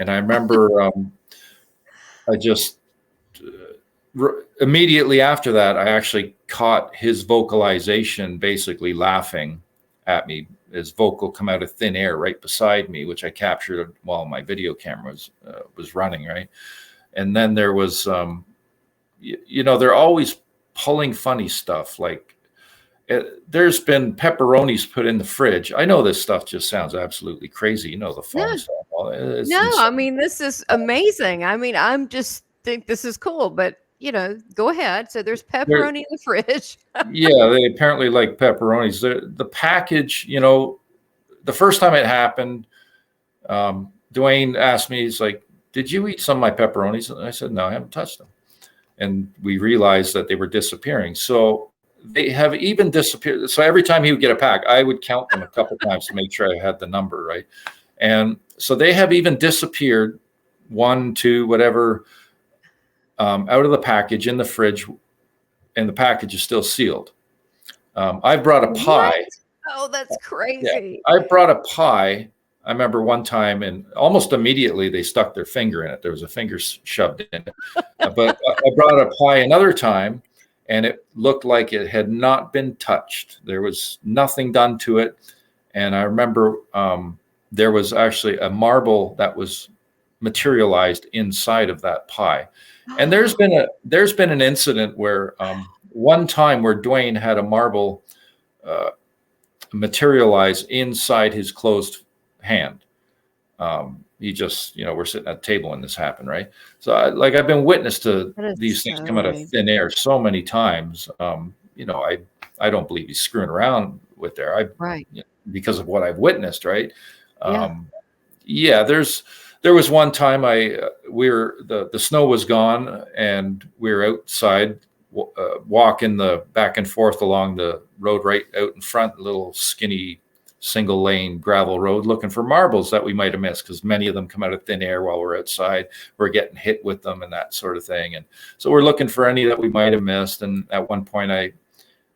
I remember I just immediately after that, I actually caught his vocalization, basically laughing at me. His vocal come out of thin air right beside me, which I captured while my video camera was running, right? And then there was, they're always pulling funny stuff. Like there's been pepperonis put in the fridge. I know this stuff just sounds absolutely crazy. The phone stuff. No, I mean, this is amazing. I mean, I'm just think this is cool, but go ahead. So there's pepperoni in the fridge. Yeah, they apparently like pepperonis. The package, the first time it happened, Dwayne asked me, he's like, "Did you eat some of my pepperonis?" And I said, "No, I haven't touched them." And we realized that they were disappearing. So they have even disappeared. So every time he would get a pack, I would count them a couple times to make sure I had the number right. And so they have even disappeared, 1, 2, whatever, out of the package in the fridge, and the package is still sealed. I brought a pie. What? Oh, that's crazy. Yeah, I brought a pie. I remember one time, and almost immediately they stuck their finger in it. There was a finger shoved in it. But I brought a pie another time, and it looked like it had not been touched. There was nothing done to it. And I remember there was actually a marble that was materialized inside of that pie. And there's been an incident where one time where Dwayne had a marble materialize inside his closed hand. He just, we're sitting at a table when this happened, right? So I've been witness to these things come out of thin air so many times. I don't believe he's screwing around with there. Because of what I've witnessed, right? There was one time the snow was gone, and we were outside walking the back and forth along the road right out in front, little skinny single lane gravel road, looking for marbles that we might have missed, because many of them come out of thin air while we're outside. We're getting hit with them and that sort of thing. And so we're looking for any that we might have missed. And at one point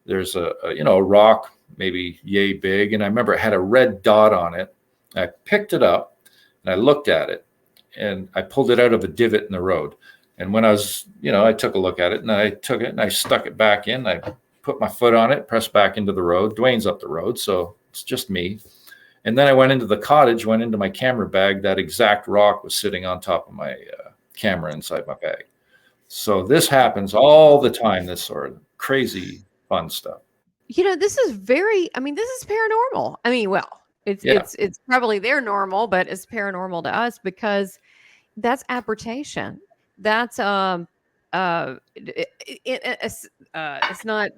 there's a rock maybe yay big, and I remember it had a red dot on it. I picked it up and I looked at it, and I pulled it out of a divot in the road. And when I was, I took a look at it, and I took it and I stuck it back in. I put my foot on it, pressed back into the road. Dwayne's up the road, so it's just me. And then I went into the cottage, went into my camera bag. That exact rock was sitting on top of my camera inside my bag. So this happens all the time, this sort of crazy fun stuff. This is this is paranormal. I mean, well, it's probably their normal, but it's paranormal to us because that's apportation. That's it's not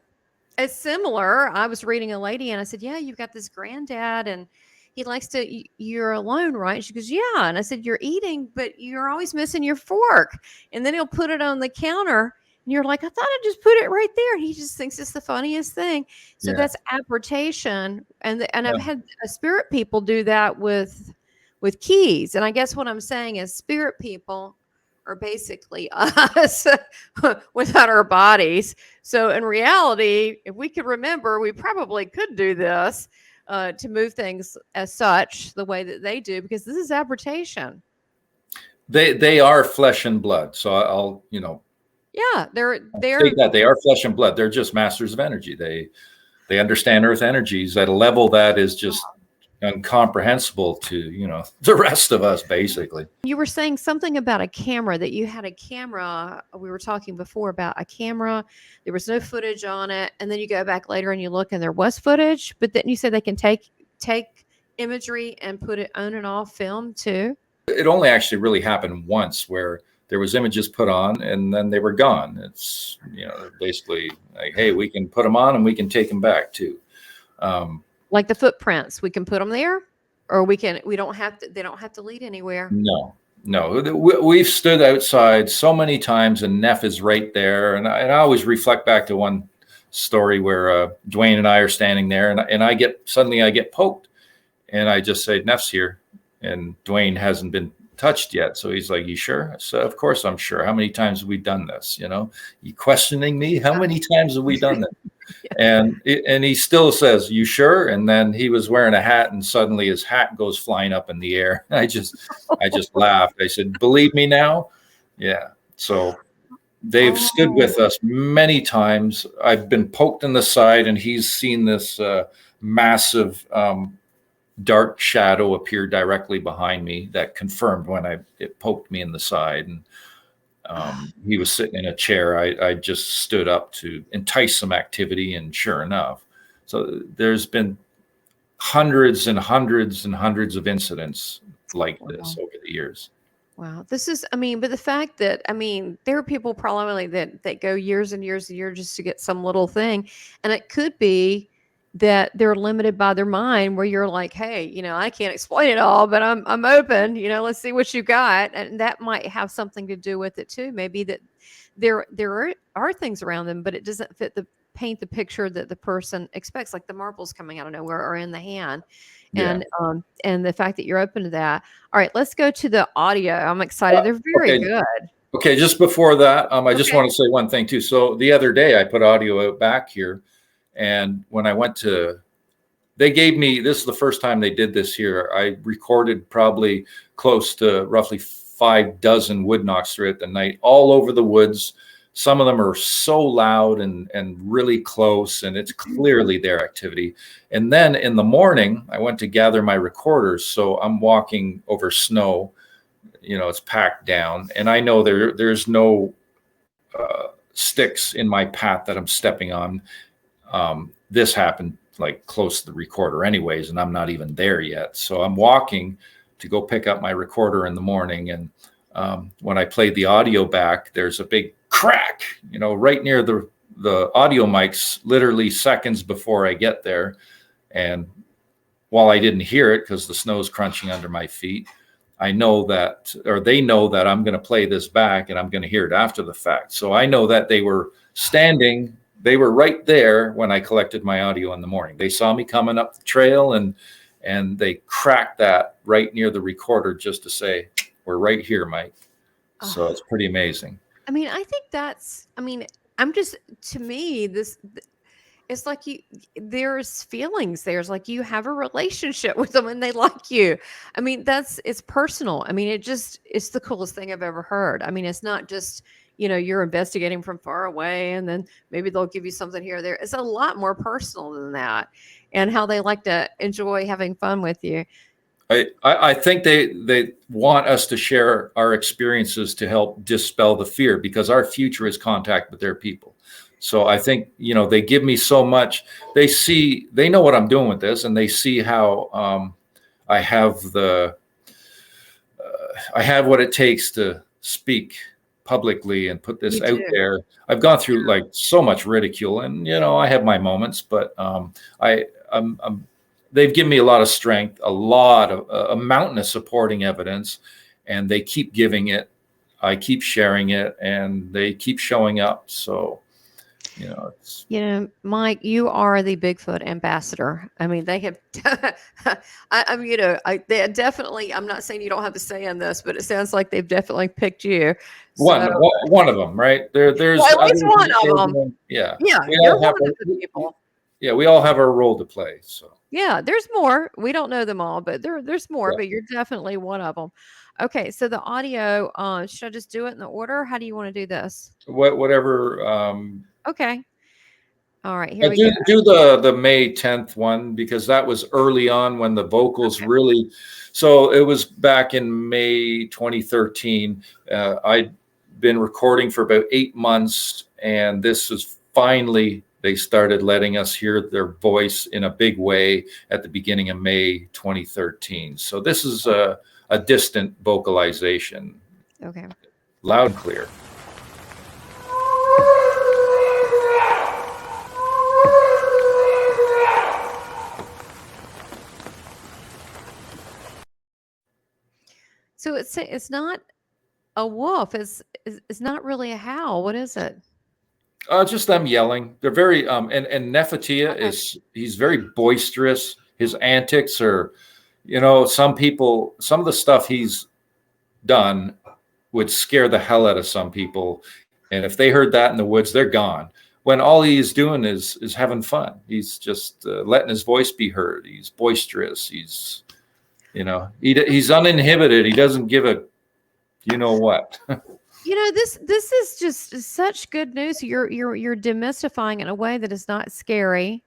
as similar. I was reading a lady and I said, "Yeah, you've got this granddad and he likes to, you're alone, right?" She goes, "Yeah." And I said, "You're eating, but you're always missing your fork." And then he'll put it on the counter and you're like, "I thought I just put it right there." And he just thinks it's the funniest thing. So that's apportation. And I've had spirit people do that with keys. And I guess what I'm saying is spirit people are basically us without our bodies. So in reality, if we could remember, we probably could do this to move things as such the way that they do, because this is apportation. They are flesh and blood. So I'll they're take that. They are flesh and blood. They're just masters of energy. They understand earth energies at a level that is just incomprehensible to the rest of us, basically. You were saying something about a camera, that you had a camera. We were talking before about a camera. There was no footage on it, and then you go back later and you look and there was footage, but then you said they can take imagery and put it on and off film too. It only actually really happened once, where there was images put on and then they were gone. It's basically like, hey, we can put them on and we can take them back too. Like the footprints, we can put them there, or they don't have to lead anywhere. No. We've stood outside so many times and Neff is right there. And I always reflect back to one story where Dwayne and I are standing there and I get poked and I just say, "Neff's here." And Dwayne hasn't been touched yet. So he's like, "You sure?" I said, "Of course I'm sure. How many times have we done this? You questioning me? How many times have we done that?" And he still says, "You sure?" And then he was wearing a hat, and suddenly his hat goes flying up in the air. I just laughed. I said, "Believe me now?" Yeah. So they've stood with Oh, us many times. I've been poked in the side, and he's seen this massive dark shadow appear directly behind me that confirmed when it poked me in the side. And he was sitting in a chair. I just stood up to entice some activity, and sure enough. So there's been hundreds and hundreds and hundreds of incidents like this wow. over the years. Wow. This is, I mean, but the fact that, I mean, there are people probably that go years and years and years just to get some little thing. And it could be that they're limited by their mind where you're like, hey, I can't explain it all, but I'm open, let's see what you got. And that might have something to do with it too. Maybe that there are things around them, but it doesn't paint the picture that the person expects, like the marbles coming out of nowhere or in the hand. Yeah. And the fact that you're open to that. All right, let's go to the audio. I'm excited. They're very Okay. good. Okay. Just before that, I just Okay. want to say one thing too. So the other day I put audio out back here, and when I went to, they gave me, this is the first time they did this here. I recorded probably close to roughly 5 dozen wood knocks throughout the night, all over the woods. Some of them are so loud and really close, and it's clearly their activity. And then in the morning, I went to gather my recorders. So I'm walking over snow, it's packed down, and I know there's no sticks in my path that I'm stepping on. This happened like close to the recorder anyways, and I'm not even there yet. So I'm walking to go pick up my recorder in the morning. And when I played the audio back, there's a big crack, right near the audio mics, literally seconds before I get there. And while I didn't hear it because the snow's crunching under my feet, I know that, or they know that I'm going to play this back and I'm going to hear it after the fact. So I know that they were right there when I collected my audio in the morning. They saw me coming up the trail, and they cracked that right near the recorder just to say, "We're right here, Mike." So it's pretty amazing. I mean, I think to me, it's like there's feelings. There's like you have a relationship with them and they like you. I mean, it's personal. I mean, it's the coolest thing I've ever heard. I mean, it's not just, you're investigating from far away and then maybe they'll give you something here or there. It's a lot more personal than that, and how they like to enjoy having fun with you. I think they want us to share our experiences to help dispel the fear, because our future is contact with their people. So I think, they give me so much. They know what I'm doing with this, and they see how I have what it takes to speak publicly and put this out there. I've gone through like so much ridicule, and I have my moments, but they've given me a lot of strength, a mountain of supporting evidence, and they keep giving it. I keep sharing it, and they keep showing up. So, it's, Mike, you are the Bigfoot ambassador. I mean, they have, they definitely, I'm not saying you don't have a say in this, but it sounds like they've definitely picked you. one of them, right? There's at least one of them. Yeah. Yeah. You're one of the people. Yeah. We all have our role to play. So. Yeah, there's more. We don't know them all, but there's more, Yeah. but you're definitely one of them. Okay, so the audio, should I just do it in the order? How do you want to do this? Whatever. Okay. All right, here we do, go. do the May 10th one, because that was early on when the vocals really. So it was back in May 2013. I'd been recording for about 8 months, and this was finally, they started letting us hear their voice in a big way at the beginning of May 2013. So this is a distant vocalization. Okay. Loud and clear. So it's not a wolf. It's not really a howl. What is it? Just them yelling. They're very and Nefertia he's very boisterous. His antics are, some of the stuff he's done would scare the hell out of some people. And if they heard that in the woods, they're gone. when all he's doing is having fun. He's just letting his voice be heard. He's boisterous. He's, he's uninhibited. He doesn't give a, what. This is just such good news. You're demystifying in a way that is not scary,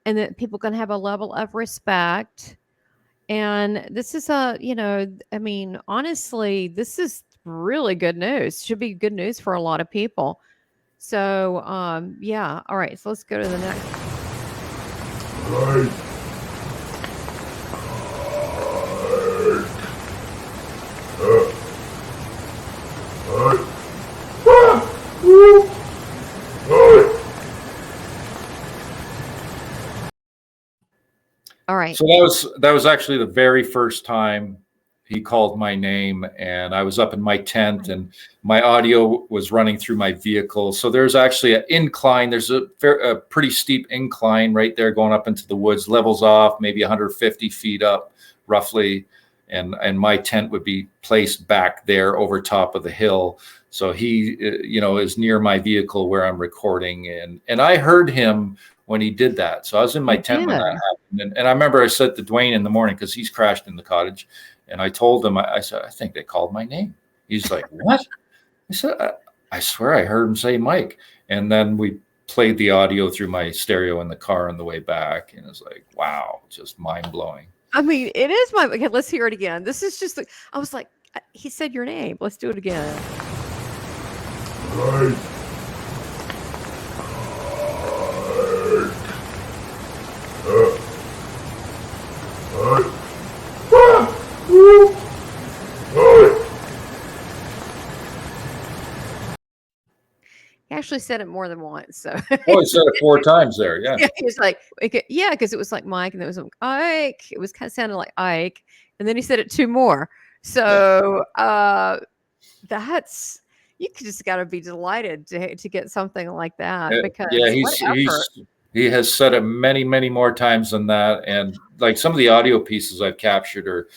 and that people can have a level of respect. And this is honestly, this is really good news. Should be good news for a lot of people. So, yeah. All right. So let's go to the next. Right. All right. So that was actually the very first time he called my name, and I was up in my tent, and my audio was running through my vehicle. So there's actually an incline. There's a pretty steep incline right there going up into the woods, levels off maybe 150 feet up roughly. And my tent would be placed back there over top of the hill. So he, is near my vehicle where I'm recording. And I heard him when he did that. So I was in my tent when that happened. And I remember I said to Dwayne in the morning, because he's crashed in the cottage. And I told him, I said, I think they called my name. He's like, what? I said, I swear I heard him say Mike. And then we played the audio through my stereo in the car on the way back. And it's like, wow, just mind blowing. I mean, it is my. Okay, let's hear it again. This is just. I was like, he said your name. Let's do it again. Right. He actually said it more than once. So. Oh, he said it 4 times there. Yeah. He was like, yeah, because it was like Mike, and it was like Ike. It was kind of sounding like Ike, and then he said it 2 more. So that's, you just got to be delighted to get something like that, because he has said it many, many more times than that. And like some of the audio pieces I've captured are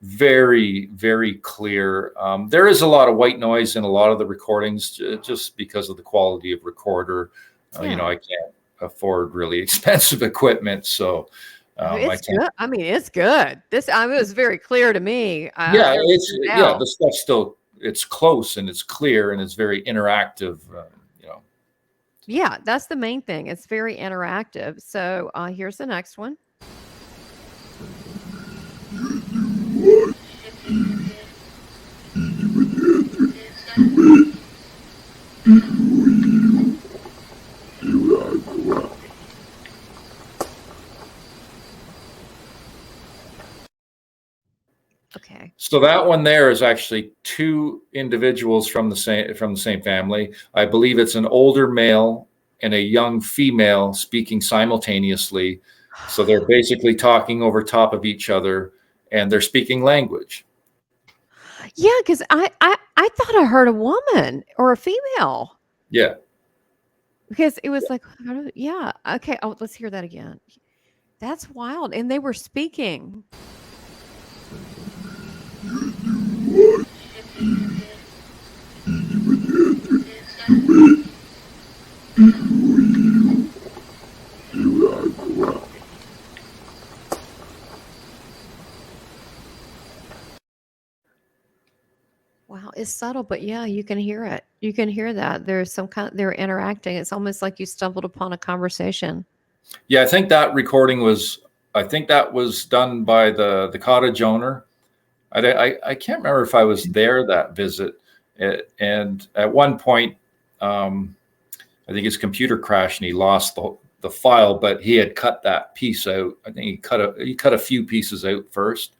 very, very clear. There is a lot of white noise in a lot of the recordings just because of the quality of recorder. I can't afford really expensive equipment. So it's good. I mean, it's good. It was very clear to me. The stuff's still, it's close and it's clear and it's very interactive. Yeah, that's the main thing. It's very interactive. So here's the next one. Okay. So that one there is actually 2 individuals from the same family. I believe it's an older male and a young female speaking simultaneously. So they're basically talking over top of each other, and they're speaking language. Yeah, because I thought I heard a woman or a female. Yeah. Because it was like, yeah. Okay. Oh, let's hear that again. That's wild. And they were speaking. Wow, it's subtle, but yeah, you can hear it. You can hear that. There's some they're interacting. It's almost like you stumbled upon a conversation. Yeah, I think that recording was done by the cottage owner. I can't remember if I was there that visit. And at one point, I think his computer crashed and he lost the file, but he had cut that piece out. I think he cut a few pieces out first.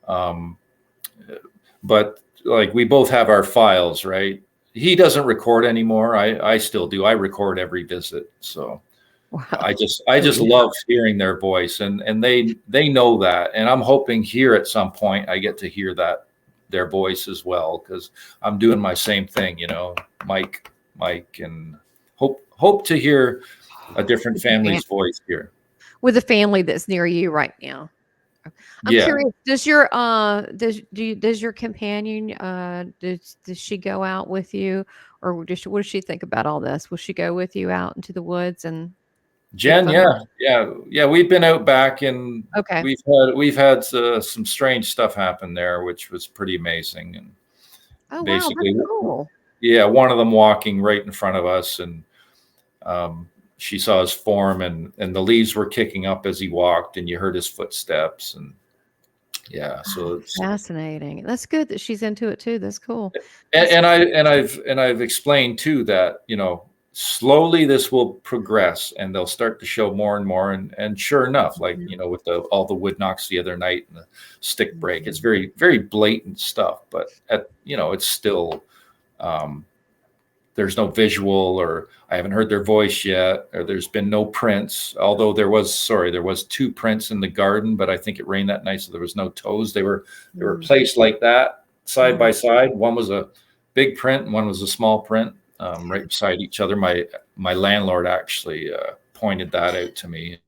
But like, we both have our files, right? He doesn't record anymore. I still do. I record every visit. So wow. I just love hearing their voice, and they know that. And I'm hoping here at some point I get to hear their voice as well, because I'm doing my same thing, Mike, and hope to hear a different family's voice here. With a family that's near you right now. I'm curious, does your companion does she go out with you, or what does she think about all this? Will she go with you out into the woods and have Jen, fun? yeah. We've been out back, and Okay. we've had some strange stuff happen there, which was pretty amazing. And Oh, wow, that's basically, cool. yeah, one of them walking right in front of us, and she saw his form, and the leaves were kicking up as he walked, and you heard his footsteps, and yeah, so Oh, fascinating. That's good that she's into it too. That's cool. I've explained too that, you know, slowly this will progress and they'll start to show more and more, and sure enough, like, you know, with all the wood knocks the other night and the stick break, it's very, very blatant stuff, but you know, it's still there's no visual, or I haven't heard their voice yet, or there's been no prints. Although there was 2 prints in the garden, but I think it rained that night, so there was no toes. They were placed like that, side by side. One was a big print, and one was a small print, right beside each other. My landlord actually pointed that out to me.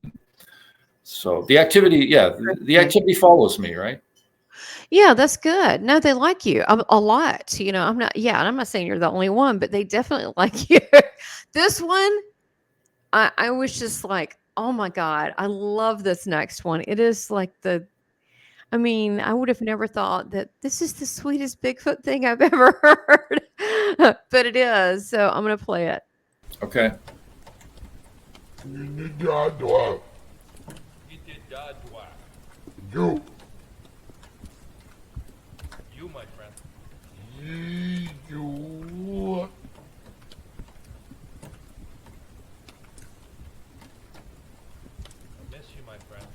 So the activity, the activity follows me, right? Yeah, that's good. No, they like you a lot. You know, and I'm not saying you're the only one, but they definitely like you. This one, I was just like, oh my God, I love this next one. It is like I mean, I would have never thought that this is the sweetest Bigfoot thing I've ever heard, but it is. So I'm going to play it. Okay. You. You, my friend. You. I miss you, my friend.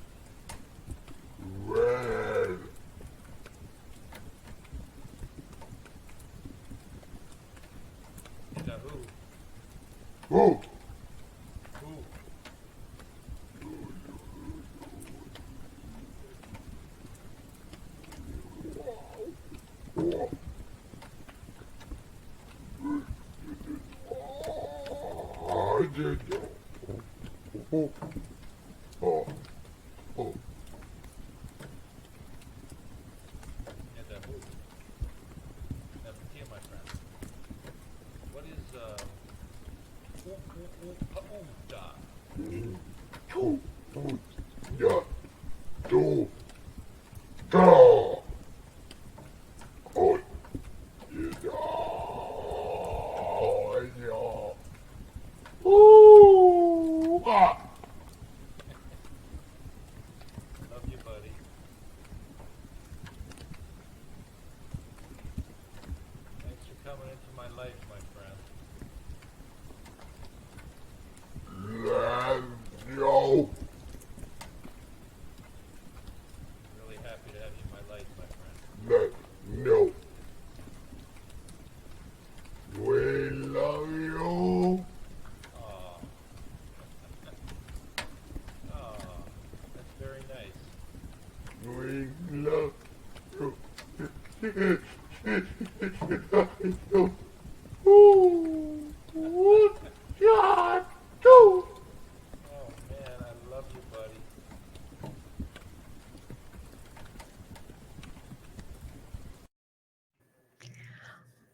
Red. Is that who? Who? Who? I did. Oh. Oh. Oh. Is that who? Now, here, my friend. What is, pa-ooda? Two. Yeah. Two. Go. Oh. Yeah. Ooh. Ah. Love you, buddy. Thanks for coming into my life, my friend. Love you. Really happy to have you in my life, my friend. No. We love you. Aw. Aw. That's very nice. We love you. Ooh, what God do? Oh, man, I love you, buddy.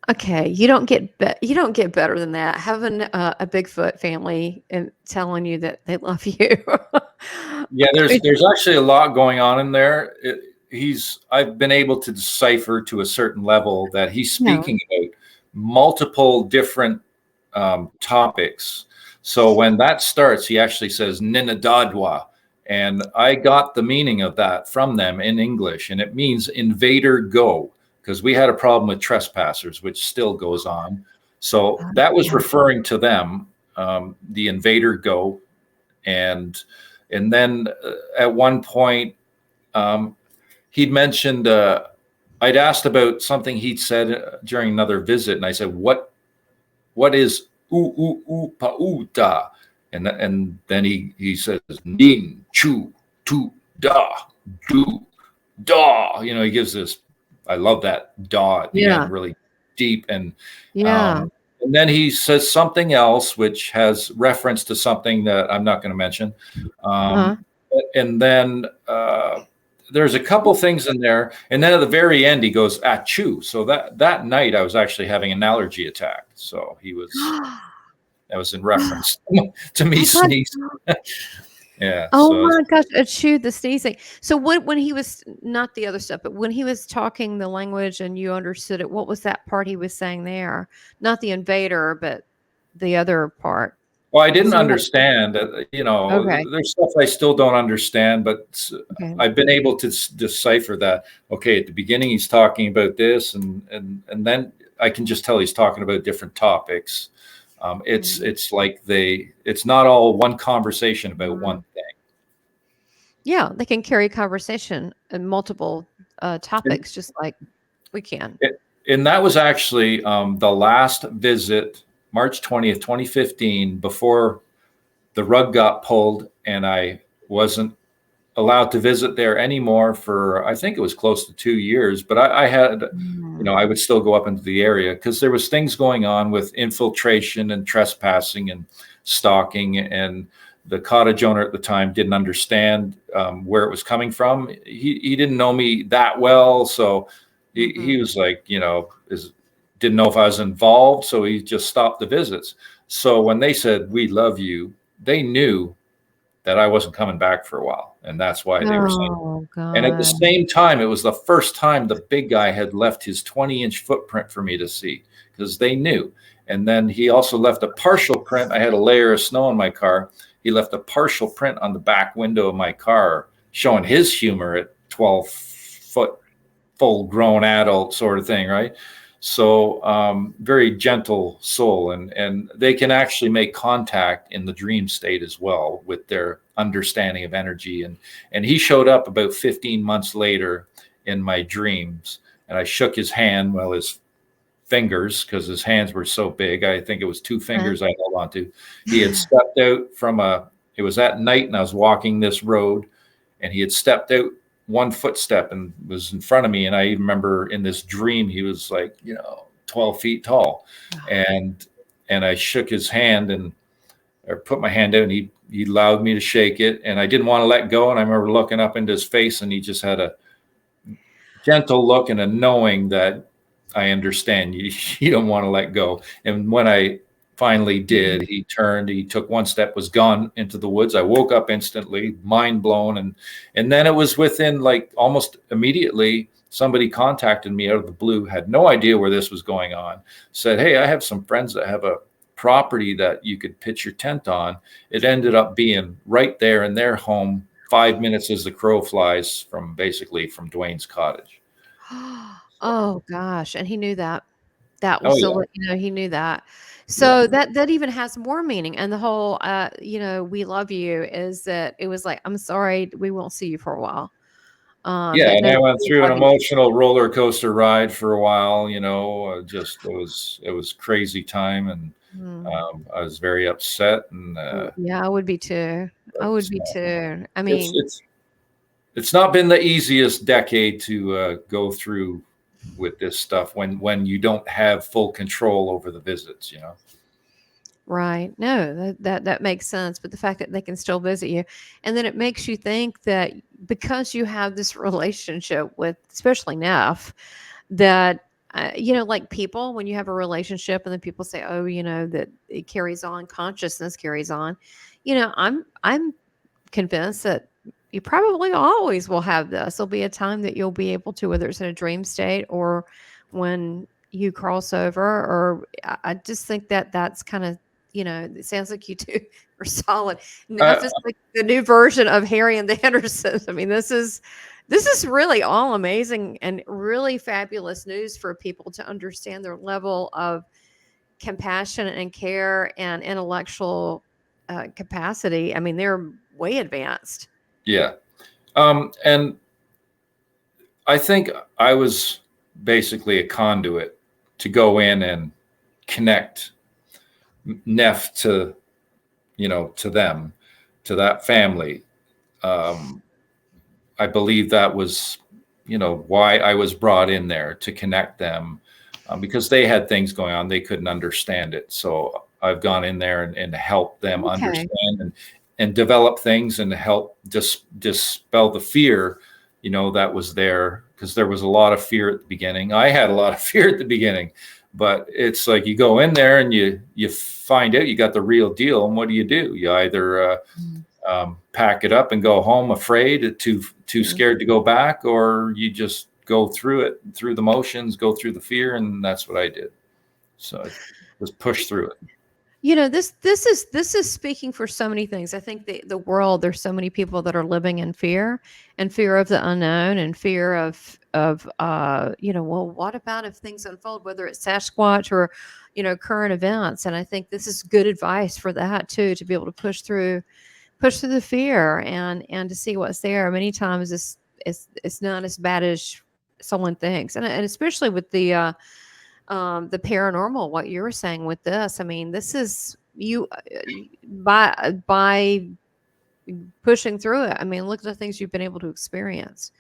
Okay, you don't get better than that. Having a Bigfoot family and telling you that they love you. Yeah, there's actually a lot going on in there. I've been able to decipher to a certain level that he's Yeah. speaking about multiple different topics. So when that starts, he actually says Ninadadwa, and I got the meaning of that from them in English, and it means invader go, because we had a problem with trespassers, which still goes on. So that was referring to them, the invader go, and then at one point, he'd mentioned, I'd asked about something he'd said during another visit, and I said, "What is pauta?" And then he says, "Nin chu tu da du da." You know, he gives this. I love that da at the Yeah. end, really deep, and Yeah. and then he says something else, which has reference to something that I'm not going to mention. Uh-huh. And then there's a couple things in there, and then at the very end he goes achoo. So that night I was actually having an allergy attack. So that was in reference to me Oh, God. sneezing. Yeah. Oh So my gosh, achoo, the sneezing. So when he was, not the other stuff, but when he was talking the language and you understood it, what was that part he was saying there? Not the invader, but the other part. well, I didn't So what? understand. Okay. There's stuff I still don't understand, but Okay. I've been able to decipher that. Okay, at the beginning he's talking about this, and then I can just tell he's talking about different topics. It's like it's not all one conversation about one thing. Yeah, they can carry conversation in multiple topics, just like we can. And that was actually the last visit, March 20th, 2015, before the rug got pulled and I wasn't allowed to visit there anymore for, I think it was close to 2 years, but I had, I would still go up into the area because there was things going on with infiltration and trespassing and stalking, and the cottage owner at the time didn't understand where it was coming from. He didn't know me that well. So he was like, didn't know if I was involved. So he just stopped the visits. So when they said, "We love you," they knew that I wasn't coming back for a while. And that's why they were saying. Oh, God. And at the same time, it was the first time the big guy had left his 20-inch footprint for me to see, because they knew. And then he also left a partial print. I had a layer of snow in my car. He left a partial print on the back window of my car showing his humor at 12-foot, full-grown adult sort of thing, right? So very gentle soul. And they can actually make contact in the dream state as well with their understanding of energy. And he showed up about 15 months later in my dreams, and I shook his hand, well, his fingers, because his hands were so big. I think it was 2 fingers I held onto. He had stepped out it was at night, and I was walking this road, and he had stepped out 1 footstep and was in front of me. And I remember in this dream, he was like, 12 feet tall. And I shook his hand or put my hand out, and he allowed me to shake it. And I didn't want to let go. And I remember looking up into his face, and he just had a gentle look and a knowing that I understand you don't want to let go. And when I finally did, he turned, he took 1 step, was gone into the woods. I woke up instantly, mind blown. And then it was within like almost immediately, somebody contacted me out of the blue, had no idea where this was going on, said, "Hey, I have some friends that have a property that you could pitch your tent on." It ended up being right there in their home, 5 minutes as the crow flies from Dwayne's cottage. Oh gosh, and he knew that. That was he knew that. Yeah. So that even has more meaning. And the whole "we love you" is that it was like, "I'm sorry, we won't see you for a while." Yeah, But and no, I went we through an love you. emotional roller coaster ride for a while. Just it was crazy time, and I was very upset. And Yeah, I would be too. I would be too. I mean, it's not been the easiest decade to go through with this stuff when you don't have full control over the visits. right. No, that makes sense. But the fact that they can still visit you, and then it makes you think that because you have this relationship with, especially Neff, that like people, when you have a relationship, and then people say, "Oh, that it carries on, consciousness carries on." I'm convinced that you probably always will have this. There'll be a time that you'll be able to, whether it's in a dream state or when you cross over, or I just think that that's kind of, it sounds like you two are solid. Neff is like the new version of Harry and the Hendersons. I mean, this is really all amazing and really fabulous news for people to understand their level of compassion and care and intellectual capacity. I mean, they're way advanced. Yeah. And I think I was basically a conduit to go in and connect Neff to them, to that family. I believe that was, why I was brought in there, to connect them, because they had things going on. They couldn't understand it. So I've gone in there and helped them understand and develop things and help dispel the fear that was there, because there was a lot of fear at the beginning. I had a lot of fear at the beginning, but it's like you go in there and you find out you got the real deal. And what do? You either pack it up and go home afraid, too scared to go back, or you just go through it, through the motions, go through the fear. And that's what I did. So I just pushed through it. This is speaking for so many things. I think the world, there's so many people that are living in fear, and fear of the unknown, and fear of well, what about if things unfold, whether it's Sasquatch or current events. And I think this is good advice for that too, to be able to push through the fear and to see what's there. Many times it's not as bad as someone thinks, and especially with the paranormal, what you were saying with this. I mean, this is you by pushing through it. I mean, look at the things you've been able to experience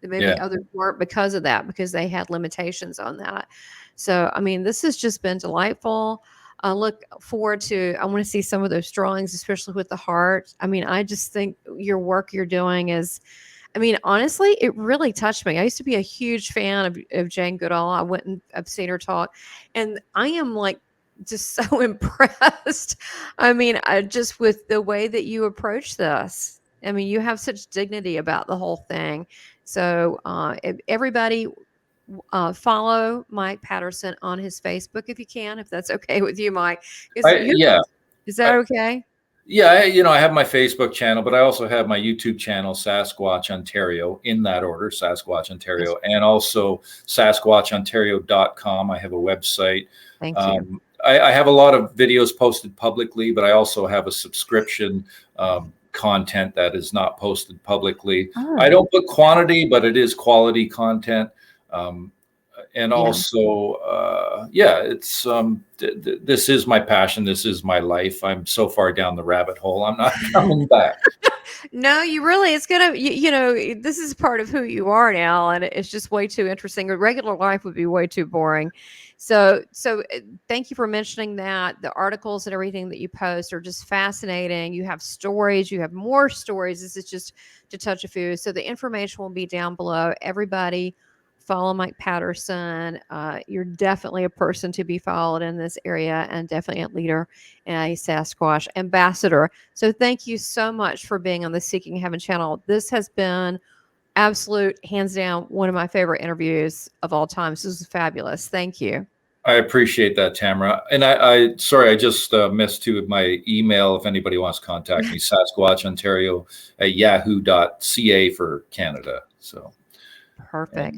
that maybe others weren't, because of that, because they had limitations on that. So, I mean, this has just been delightful. I look forward to, I want to see some of those drawings, especially with the heart. I mean, I just think your work you're doing is, I mean, honestly, it really touched me. I used to be a huge fan of Jane Goodall. I went and I've seen her talk, and I am like just so impressed. I mean, just with the way that you approach this. I mean, you have such dignity about the whole thing. So everybody follow Mike Paterson on his Facebook if you can, if that's okay with you, Mike. Is that okay? Yeah, I have my Facebook channel, but I also have my YouTube channel, Sasquatch Ontario, in that order, Sasquatch Ontario, and also SasquatchOntario.com. I have a website. Thank you. I have a lot of videos posted publicly, but I also have a subscription content that is not posted publicly. Oh. I don't put quantity, but it is quality content. And also, it's this is my passion. This is my life. I'm so far down the rabbit hole. I'm not coming back. No, it's gonna, this is part of who you are now, and it's just way too interesting. A regular life would be way too boring. So thank you for mentioning that. The articles and everything that you post are just fascinating. You have stories. You have more stories. This is just to touch a few. So the information will be down below. Everybody, follow Mike Paterson. You're definitely a person to be followed in this area, and definitely a leader and a Sasquatch ambassador. So thank you so much for being on the Seeking Heaven channel. This has been absolute, hands down, one of my favorite interviews of all time. This is fabulous. Thank you. I appreciate that, Tamara. And I sorry, I just missed too with my email. If anybody wants to contact me, SasquatchOntario@yahoo.ca for Canada. So perfect.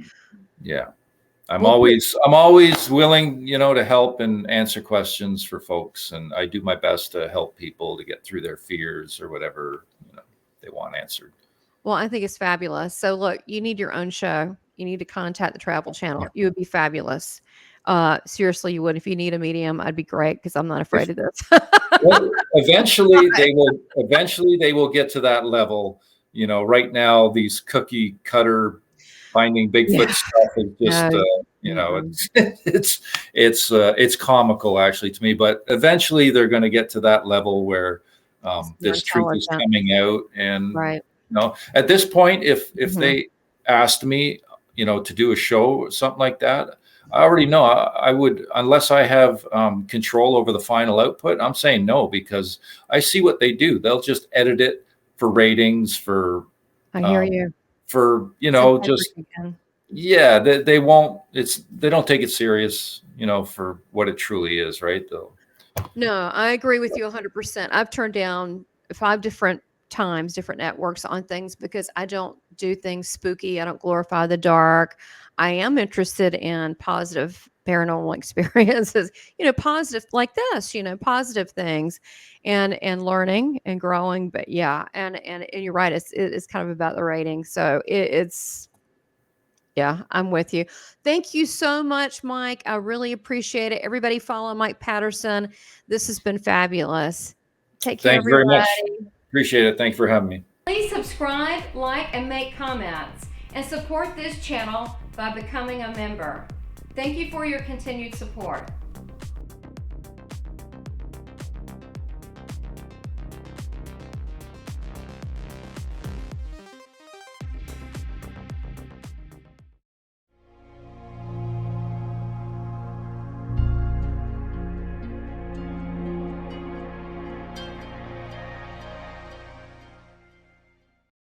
I'm always willing, to help and answer questions for folks. And I do my best to help people to get through their fears or whatever, they want answered. Well, I think it's fabulous. So look, you need your own show. You need to contact the Travel Channel. You would be fabulous. Seriously, you would. If you need a medium, I'd be great, because I'm not afraid of this. Well, eventually they will get to that level. Right now, these cookie cutter finding Bigfoot stuff is just, it's comical actually to me, but eventually they're going to get to that level where this truth is coming out. And, at this point, if they asked me, to do a show or something like that, I already know I would, unless I have control over the final output. I'm saying no, because I see what they do. They'll just edit it for ratings, for I hear you. For they won't. They don't take it serious, for what it truly is, right? Though. No, I agree with you 100%. I've turned down 5 different times, different networks on things, because I don't do things spooky. I don't glorify the dark. I am interested in positive paranormal experiences, positive like this, positive things, and learning and growing. But and you're right. It's kind of about the rating. So I'm with you. Thank you so much, Mike. I really appreciate it. Everybody follow Mike Paterson. This has been fabulous. Take care, everybody. Thank you very much. Appreciate it. Thank you for having me. Please subscribe, like, and make comments, and support this channel by becoming a member. Thank you for your continued support.